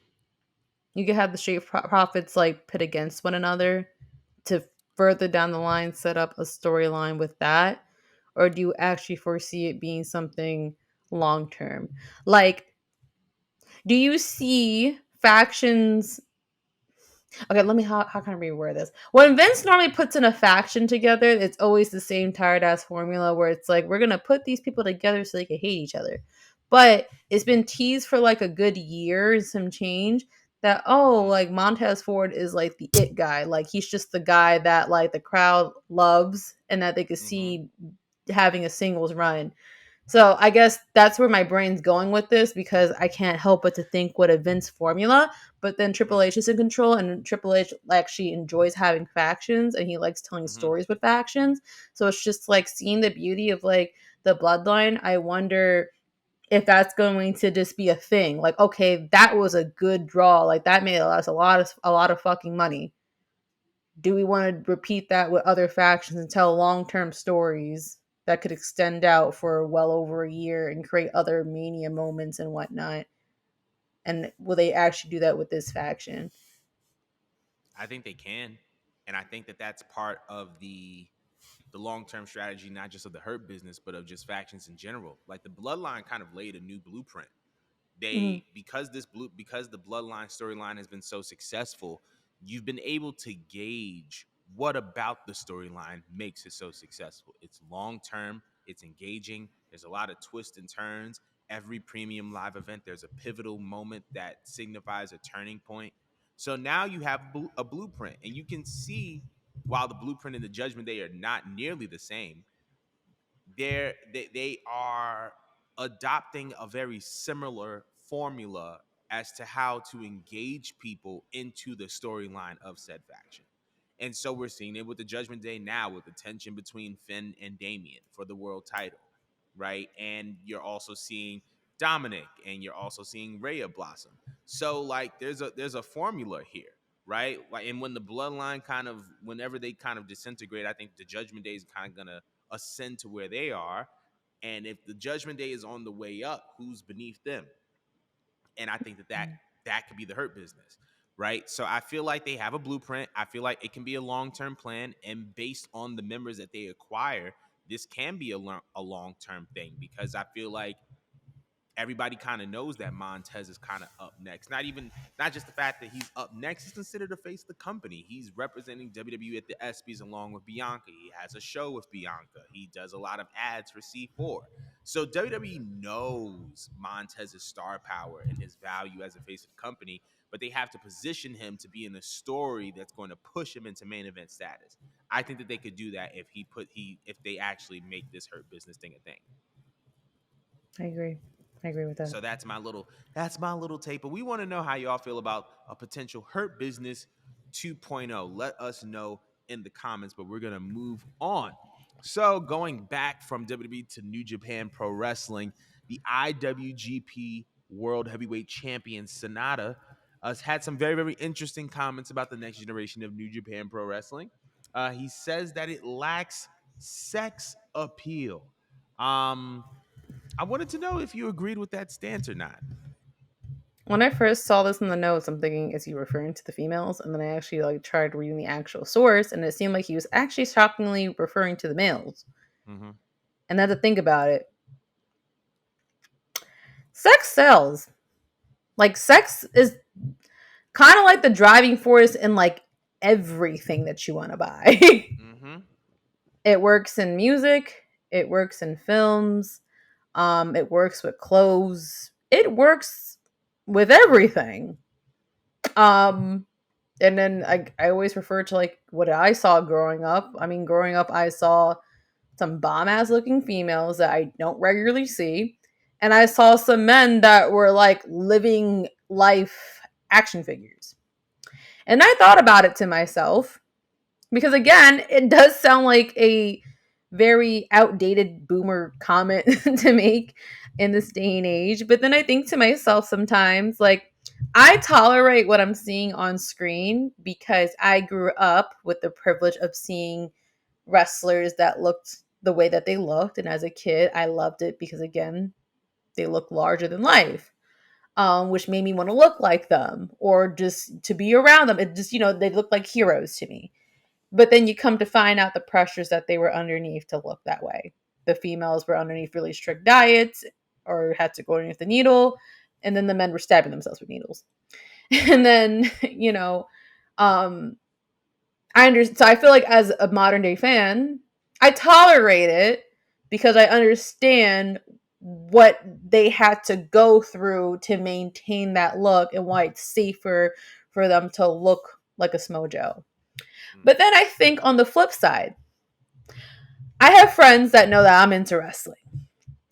profits like pit against one another to further down the line set up a storyline with that, or do you actually foresee it being something long term? Like, do you see factions? Okay, let me how can I reword this? When Vince normally puts in a faction together, it's always the same tired ass formula where it's like we're gonna put these people together so they can hate each other. But it's been teased for like a good year and some change that Mm-hmm. like Montez Ford is like the it guy. Like he's just the guy that like the crowd loves and that they could Mm-hmm. see having a singles run. So I guess that's where my brain's going with this because I can't help but to think what a Vince formula. But then Triple H is in control, and Triple H actually enjoys having factions, and he likes telling Mm-hmm. stories with factions. So it's just like seeing the beauty of like the bloodline. I wonder if that's going to just be a thing. Like, okay, that was a good draw. Like that made us a lot of fucking money. Do we want to repeat that with other factions and tell long-term stories that could extend out for well over a year and create other mania moments and whatnot? And will they actually do that with this faction? I think they can, and I think that that's part of the long term strategy, not just of the Hurt Business, but of just factions in general. Like the Bloodline kind of laid a new blueprint. Mm-hmm. They because the Bloodline storyline has been so successful, you've been able to gauge what about the storyline makes it so successful. It's long term, it's engaging. There's a lot of twists and turns. Every premium live event, there's a pivotal moment that signifies a turning point. So now you have a blueprint, and you can see while the blueprint and the Judgment Day are not nearly the same, they are adopting a very similar formula as to how to engage people into the storyline of said faction. And so we're seeing it with the Judgment Day now with the tension between Finn and Damien for the world title, right? And you're also seeing Dominic and you're also seeing Rhea blossom. So like there's a formula here, right? Like and when the bloodline kind of whenever they kind of disintegrate, I think the Judgment Day is kind of gonna ascend to where they are. And if the Judgment Day is on the way up, who's beneath them? And I think that could be the Hurt Business, right? So I feel like they have a blueprint. I feel like it can be a long term plan, and based on the members that they acquire, this can be a long term thing because I feel like everybody kind of knows that Montez is kind of up next. Not just the fact that he's up next, he's considered to face the company. He's representing WWE at the ESPYs along with Bianca. He has a show with Bianca. He does a lot of ads for C4. So WWE knows Montez's star power and his value as a face of the company, but they have to position him to be in a story that's going to push him into main event status. I think that they could do that if they actually make this Hurt Business thing a thing. I agree. I agree with that. So that's my little take. But we want to know how y'all feel about a potential Hurt Business 2.0. Let us know in the comments. But we're gonna move on. So going back from WWE to New Japan Pro Wrestling, the IWGP World Heavyweight Champion Sonata has had some very, very interesting comments about the next generation of New Japan Pro Wrestling. He says that it lacks sex appeal. Um, I wanted to know if you agreed with that stance or not. When I first saw this in the notes, I'm thinking, is he referring to the females? And then I actually like tried reading the actual source, and it seemed like he was actually shockingly referring to the males. Mm-hmm. And then to think about it, sex sells. Like sex is kind of like the driving force in like everything that you want to buy. Mm-hmm. It works in music, it works in films, it works with clothes, it works with everything. Um, and then I always refer to like what I saw growing up. I mean, growing up, I saw some bomb ass looking females that I don't regularly see, and I saw some men that were like living life action figures. And I thought about it to myself because, again, it does sound like a very outdated boomer comment to make in this day and age. But then I think to myself sometimes, like, I tolerate what I'm seeing on screen because I grew up with the privilege of seeing wrestlers that looked the way that they looked. And as a kid, I loved it because, again, they look larger than life. Which made me want to look like them or just to be around them. It just, they look like heroes to me. But then you come to find out the pressures that they were underneath to look that way. The females were underneath really strict diets or had to go underneath the needle. And then the men were stabbing themselves with needles. And then, um, I understand. So I feel like as a modern day fan, I tolerate it because I understand what they had to go through to maintain that look and why it's safer for them to look like a Smojo. But then I think on the flip side, I have friends that know that I'm into wrestling.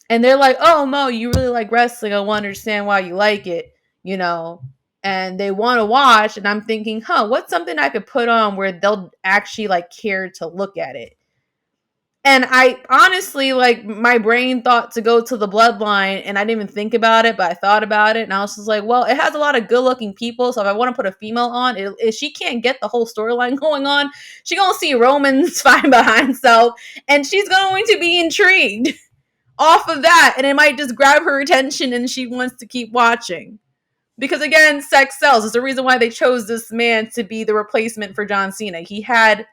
And they're like, oh, Mo, you really like wrestling. I want to understand why you like it, you know? And they want to watch. And I'm thinking, what's something I could put on where they'll actually like care to look at it? And I honestly, like, my brain thought to go to the bloodline, and I didn't even think about it, but I thought about it, and I was just like, well, it has a lot of good-looking people, so if I want to put a female on, if she can't get the whole storyline going on, she's going to see Roman's find behind himself, and she's going to be intrigued off of that, and it might just grab her attention, and she wants to keep watching. Because, again, sex sells. It's the reason why they chose this man to be the replacement for John Cena. He had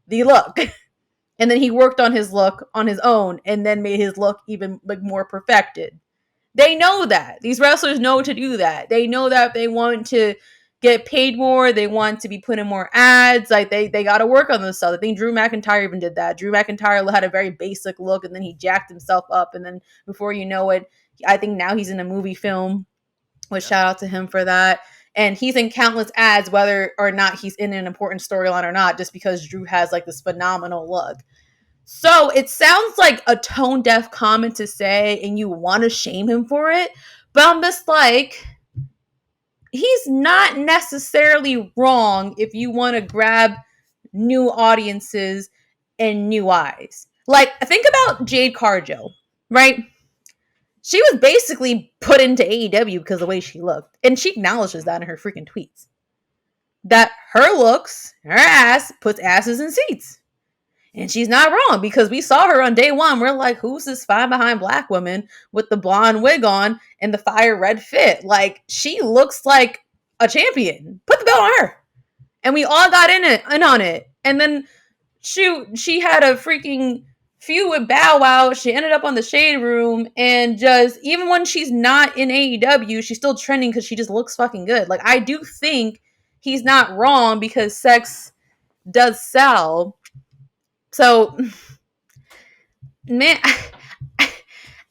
the look. And then he worked on his look on his own and then made his look even like more perfected. They know that. These wrestlers know to do that. They know that they want to get paid more. They want to be put in more ads. Like they got to work on this stuff. I think Drew McIntyre even did that. Drew McIntyre had a very basic look and then he jacked himself up. And then before you know it, I think now he's in a movie film, which shout out to him for that. And he's in countless ads, whether or not he's in an important storyline or not, just because Drew has like this phenomenal look. So it sounds like a tone deaf comment to say, and you want to shame him for it. But I'm just like, he's not necessarily wrong if you want to grab new audiences and new eyes. Like, think about Jade Cargill, right? She was basically put into AEW because of the way she looked. And she acknowledges that in her freaking tweets. That her looks, her ass, puts asses in seats. And she's not wrong because we saw her on day one. We're like, who's this fine behind black woman with the blonde wig on and the fire red fit? Like, she looks like a champion. Put the belt on her. And we all got in on it. And then shoot, she had a freaking feud with Bow Wow. She ended up on the Shade Room, and just even when she's not in AEW, she's still trending because she just looks fucking good. Like, I do think he's not wrong because sex does sell. So, man,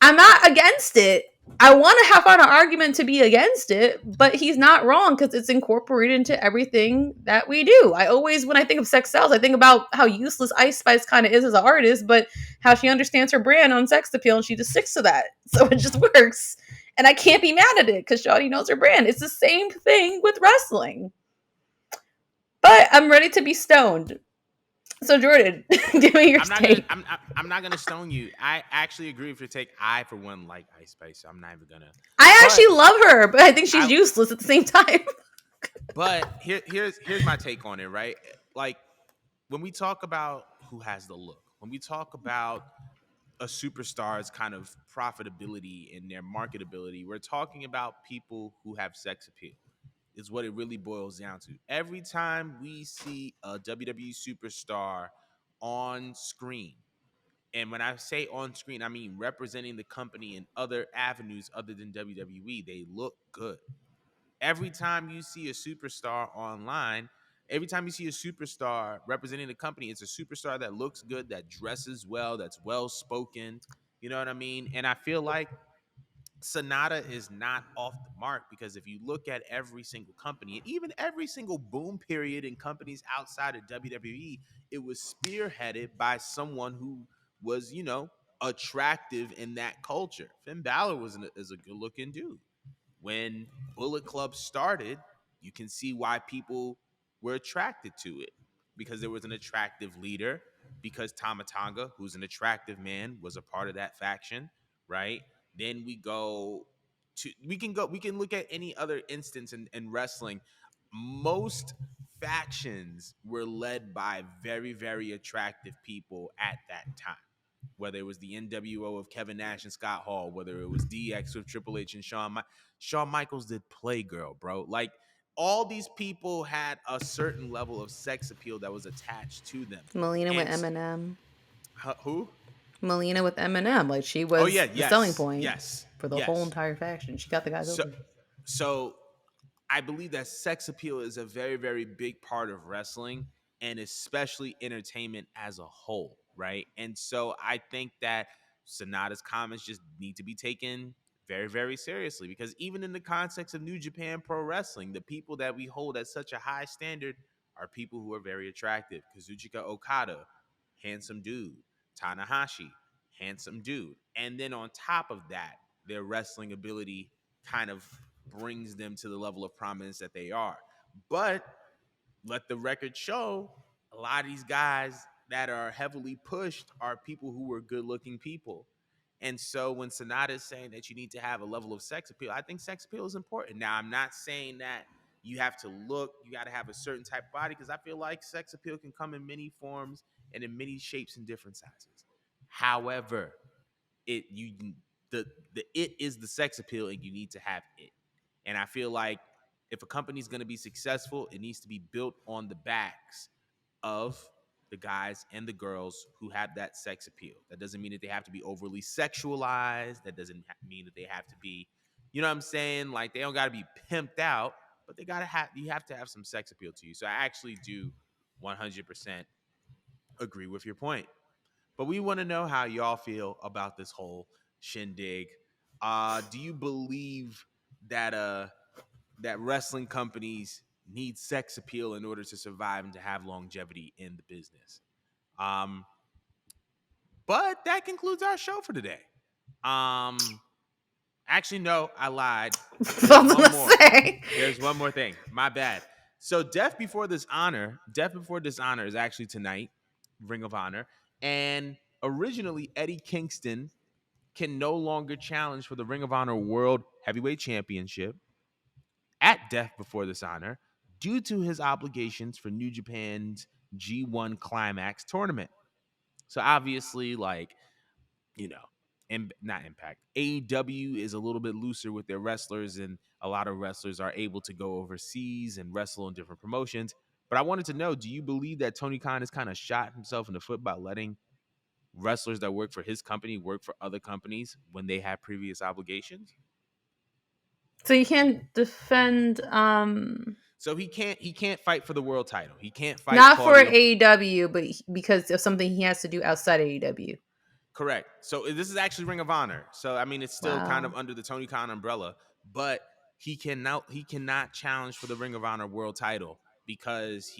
I'm not against it. I want to have on an argument to be against it, but he's not wrong because it's incorporated into everything that we do. I always, when I think of sex sells, I think about how useless Ice Spice kind of is as an artist, but how she understands her brand on sex appeal and she just sticks to that. So it just works. And I can't be mad at it because Shawty knows her brand. It's the same thing with wrestling. But I'm ready to be stoned. So Jordan, give me your I'm not gonna. take. I'm not gonna stone you. I actually agree with your take. I, for one, like Ice Spice, so I'm not even gonna. I But actually love her, but I think she's I. useless at the same time. But here's my take on it. Right, like when we talk about who has the look, when we talk about a superstar's kind of profitability and their marketability, we're talking about people who have sex appeal. Is what it really boils down to. Every time we see a WWE superstar on screen, and when I say on screen, I mean representing the company in other avenues other than WWE, they look good. Every time you see a superstar online, every time you see a superstar representing the company, it's a superstar that looks good, that dresses well, that's well spoken. You know what I mean? And I feel like Sonata is not off the mark because if you look at every single company, and even every single boom period in companies outside of WWE, it was spearheaded by someone who was, attractive in that culture. Finn Balor is a good looking dude. When Bullet Club started, you can see why people were attracted to it because there was an attractive leader, because Tamatanga, who's an attractive man, was a part of that faction, right? Then we can look at any other instance in wrestling. Most factions were led by very, very attractive people at that time, whether it was the NWO of Kevin Nash and Scott Hall, whether it was DX with Triple H and Shawn Michaels did Playgirl, bro. Like all these people had a certain level of sex appeal that was attached to them. Melina with And Eminem. who? Melina with Eminem. Like she Oh was yeah, the selling yes, point yes, for the whole yes. entire faction. She got the guys So over. so I believe that sex appeal is a very, very big part of wrestling and especially entertainment as a whole, right? And so I think that Sonata's comments just need to be taken very, very seriously because even in the context of New Japan Pro Wrestling, the people that we hold at such a high standard are people who are very attractive. Kazuchika Okada, handsome dude. Tanahashi, handsome dude. And then on top of that, their wrestling ability kind of brings them to the level of prominence that they are. But let the record show a lot of these guys that are heavily pushed are people who were good looking people. And so when Sonata is saying that you need to have a level of sex appeal, I think sex appeal is important. Now, I'm not saying that you have to look, you got to have a certain type of body because I feel like sex appeal can come in many forms and in many shapes and different sizes. However, it you the it is the sex appeal and you need to have it. And I feel like if a company's going to be successful, it needs to be built on the backs of the guys and the girls who have that sex appeal. That doesn't mean that they have to be overly sexualized. That doesn't mean that they have to be, you know what I'm saying? Like they don't got to be pimped out, but you have to have some sex appeal to you. So I actually do 100% agree with your point. But we want to know how y'all feel about this whole shindig. Do you believe that that wrestling companies need sex appeal in order to survive and to have longevity in the business? Um, but that concludes our show for today. Um, Actually, no, I lied. I There's was one gonna more. say. There's one more thing. My bad. So, Death Before Dishonor is actually tonight, Ring of Honor, and originally Eddie Kingston can no longer challenge for the Ring of Honor World Heavyweight Championship at Death Before Dishonor due to his obligations for New Japan's G1 Climax tournament. So obviously, like, you know, not Impact. AEW is a little bit looser with their wrestlers, and a lot of wrestlers are able to go overseas and wrestle in different promotions. But I wanted to know, do you believe that Tony Khan has kind of shot himself in the foot by letting wrestlers that work for his company work for other companies when they have previous obligations? So you can't defend So he can't fight for the world title. He can't fight not for Claudio. AEW, but because of something he has to do outside AEW. Correct. So this is actually Ring of Honor. So I mean, it's still kind of Wow. under the Tony Khan umbrella, but he cannot challenge for the Ring of Honor world title because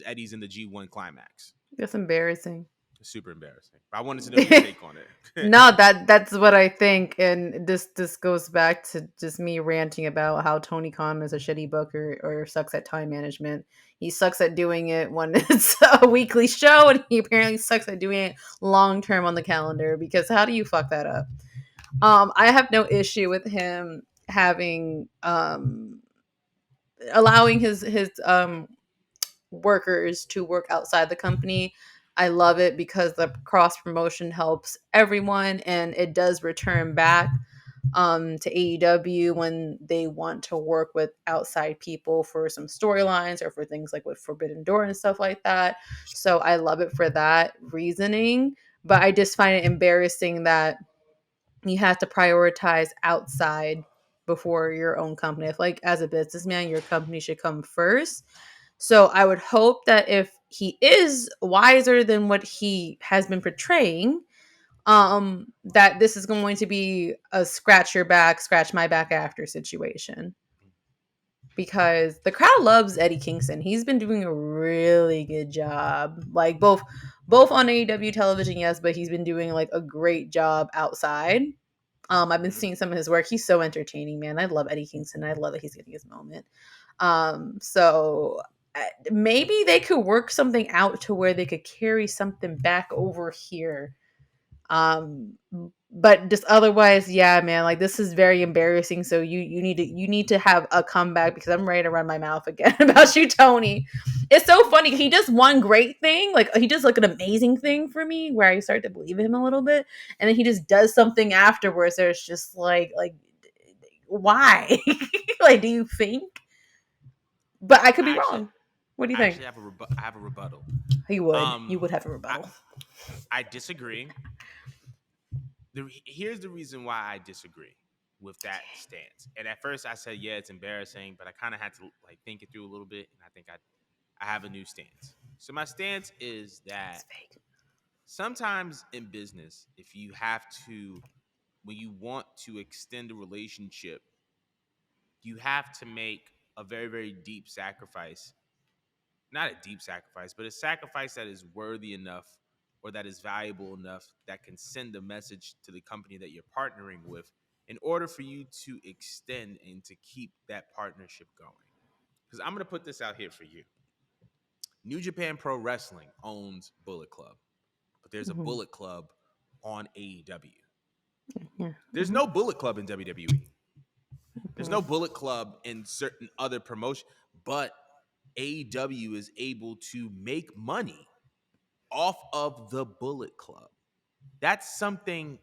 Eddie's in the G1 climax. That's embarrassing. It's super embarrassing. But I wanted to know your take on it. No, that's what I think, and this goes back to just me ranting about how Tony Khan is a shitty booker or sucks at time management. He sucks at doing it when it's a weekly show, and he apparently sucks at doing it long term on the calendar. Because how do you fuck that up? I have no issue with him having allowing his workers to work outside the company. I love it because the cross promotion helps everyone and it does return back to AEW when they want to work with outside people for some storylines or for things like with Forbidden Door and stuff like that. So I love it for that reasoning. But I just find it embarrassing that you have to prioritize outside before your own company. I feel like as a businessman, your company should come first. So I would hope that if he is wiser than what he has been portraying, that this is going to be a scratch your back, scratch my back after situation. Because the crowd loves Eddie Kingston. He's been doing a really good job. Like both on AEW television, yes, but he's been doing like a great job outside. I've been Mhm. seeing some of his work. He's so entertaining, man. I love Eddie Kingston. I love that he's getting his moment. So maybe they could work something out to where they could carry something back over here. Um, but just otherwise, yeah, man. Like this is very embarrassing. So you need to have a comeback because I'm ready to run my mouth again about you, Tony. It's so funny. He does one great thing, like he does like an amazing thing for me, where I start to believe him a little bit, and then he just does something afterwards. There's just like why? Like, do you think? But I could be I actually, wrong. What do you I think? actually I have a rebuttal. You would. You Um, would have a I rebuttal. I disagree. Here's the reason why I disagree with that stance. And at first I said, yeah, it's embarrassing, but I kind of had to like think it through a little bit, and I think I have a new stance. So my stance is that It's fake. sometimes in business, if you have to, when you want to extend a relationship, you have to make a very, very deep sacrifice. Not a deep sacrifice, but a sacrifice that is worthy enough or that is valuable enough that can send a message to the company that you're partnering with in order for you to extend and to keep that partnership going. Because I'm going to put this out here for you. New Japan Pro Wrestling owns Bullet Club, but there's a Hmm. Bullet Club on AEW. Yeah. There's no Bullet Club in WWE. There's no Hmm. Bullet Club in certain other promotions, but AEW is able to make money off of the Bullet Club. That's something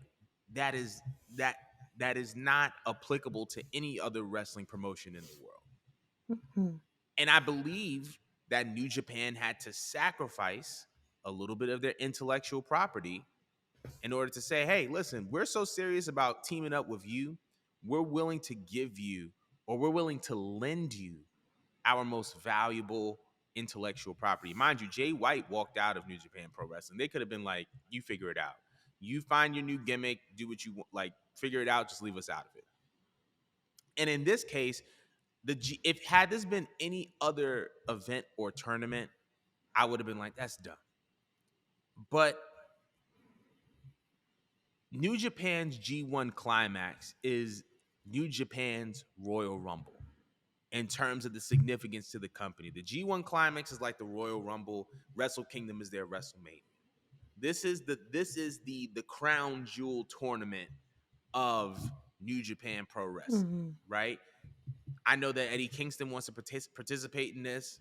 that is that that is not applicable to any other wrestling promotion in the world. Hmm. And I believe that New Japan had to sacrifice a little bit of their intellectual property in order to say, hey, listen, we're so serious about teaming up with you. We're willing to give you, or we're willing to lend you our most valuable intellectual property. Mind you, Jay White walked out of New Japan Pro Wrestling. They could have been like, you figure it out. You find your new gimmick, do what you want, like figure it out, just leave us out of it. And in this case, if had this been any other event or tournament, I would have been like, that's dumb. But New Japan's G1 climax is New Japan's Royal Rumble in terms of the significance to the company. The G1 climax is like the Royal Rumble, Wrestle Kingdom is their WrestleMania. This is the crown jewel tournament of New Japan Pro Wrestling, Hmm. right? I know that Eddie Kingston wants to participate in this.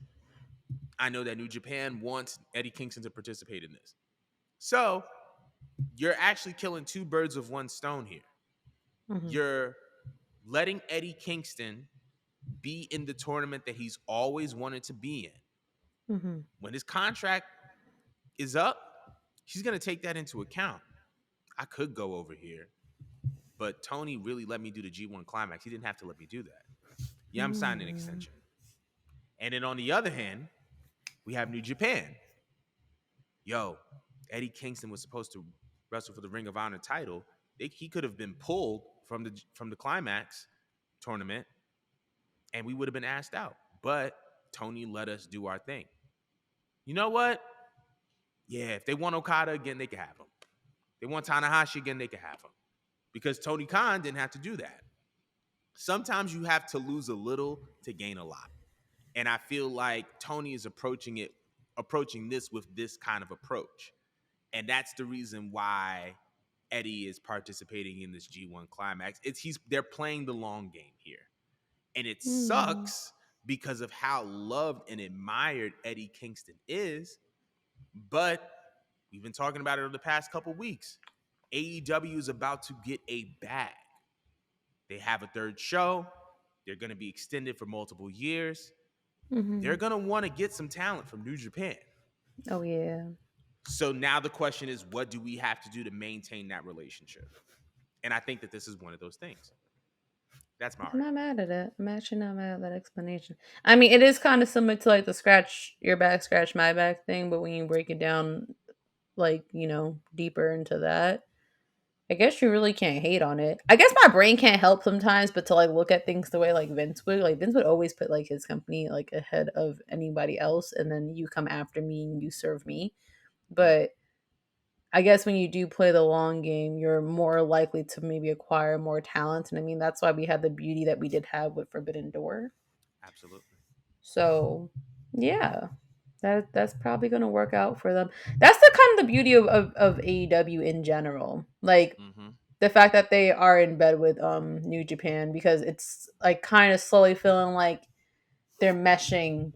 I know that New Japan wants Eddie Kingston to participate in this. So you're actually killing two birds with one stone here. Hmm. You're letting Eddie Kingston be in the tournament that he's always wanted to be in. Hmm. When his contract is up, he's going to take that into account. I could go over here, but Tony really let me do the G1 climax. He didn't have to let me do that. Yeah, I'm signing an Hmm. extension. And then on the other hand, we have New Japan. Yo, Eddie Kingston was supposed to wrestle for the Ring of Honor title, he could have been pulled from the Climax tournament, and we would have been asked out. But Tony let us do our thing. You know what? Yeah, if they want Okada again, they can have him. They want Tanahashi again, they can have him. Because Tony Khan didn't have to do that. Sometimes you have to lose a little to gain a lot. And I feel like Tony is approaching this with this kind of approach. And that's the reason why Eddie is participating in this G1 climax. They're playing the long game here. And it Hmm. sucks because of how loved and admired Eddie Kingston is. But we've been talking about it over the past couple weeks. AEW is about to get a bag. They have a third show. They're going to be extended for multiple years. Hmm. They're going to want to get some talent from New Japan. Oh yeah. So now the question is, what do we have to do to maintain that relationship? And I think that this is one of those things. That's my I'm not argument. mad at it. I'm actually not mad at that explanation. I mean, it is kind of similar to like the scratch your back, scratch my back thing, but when you break it down, like, deeper into that, I guess you really can't hate on it. I guess my brain can't help sometimes, but to like look at things the way like Vince would. Like Vince would always put like his company like ahead of anybody else, and then you come after me and you serve me. Mm, But I guess when you do play the long game, you're more likely to maybe acquire more talent. And I mean, that's why we had the beauty that we did have with Forbidden Door. absolutely. So, yeah, that's probably going to work out for them. That's the kind of the beauty of AEW in general. Like, Mm-hmm. the fact that they are in bed with New Japan, because it's like kind of slowly feeling like they're meshing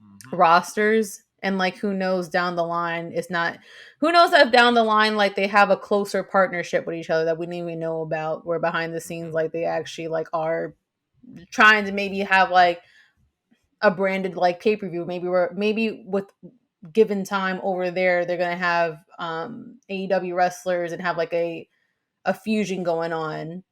Mm-hmm. rosters, and like who knows down the line, it's not, who knows if down the line like they have a closer partnership with each other that we didn't even know about, where behind the scenes Mm-hmm. like they actually like are trying to maybe have like a branded like pay-per-view, maybe with given time over there they're gonna have AEW wrestlers and have like a fusion going on,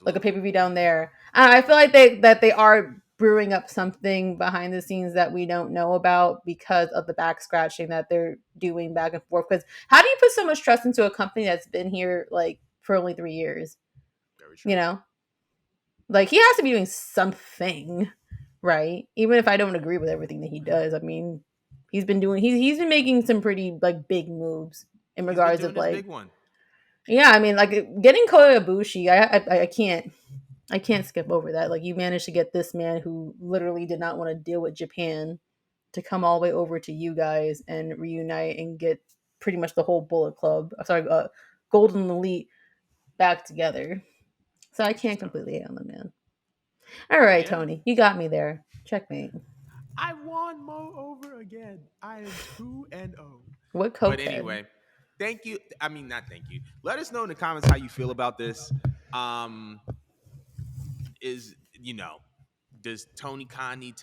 like a pay Absolutely. per view down there. I feel like they are brewing up something behind the scenes that we don't know about because of the back scratching that they're doing back and forth. Because how do you put so much trust into a company that's been here like for only 3 years? Very You true. know, like he has to be doing something, right? Even if I don't agree with everything that he does, I mean, he's been making some pretty like big moves in He's been regards of doing his like, big one. yeah, I mean, like getting Kota Ibushi, I can't skip over that. Like you managed to get this man who literally did not want to deal with Japan to come all the way over to you guys and reunite and get pretty much the whole Bullet Club, Golden Elite back together. So I Good can't stuff. completely hate on the man. All right, Yeah. Tony, you got me there. Checkmate. I won Mo over again. I am 2-0. What But cokehead? anyway, thank you. I mean, not thank you. Let us know in the comments how you feel about this. Um, is does Tony Khan need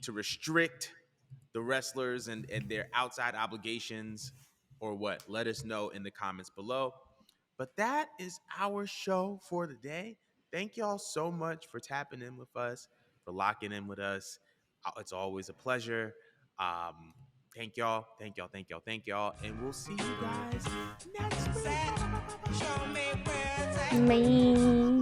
to restrict the wrestlers and their outside obligations or what? Let us know in the comments below. But that is our show for today. Thank y'all so much for tapping in with us, for locking in with us. It's always a pleasure. Um, thank y'all, thank y'all, thank y'all, thank y'all, and we'll see you guys next week. Bye, bye, bye, bye, bye, bye. Me.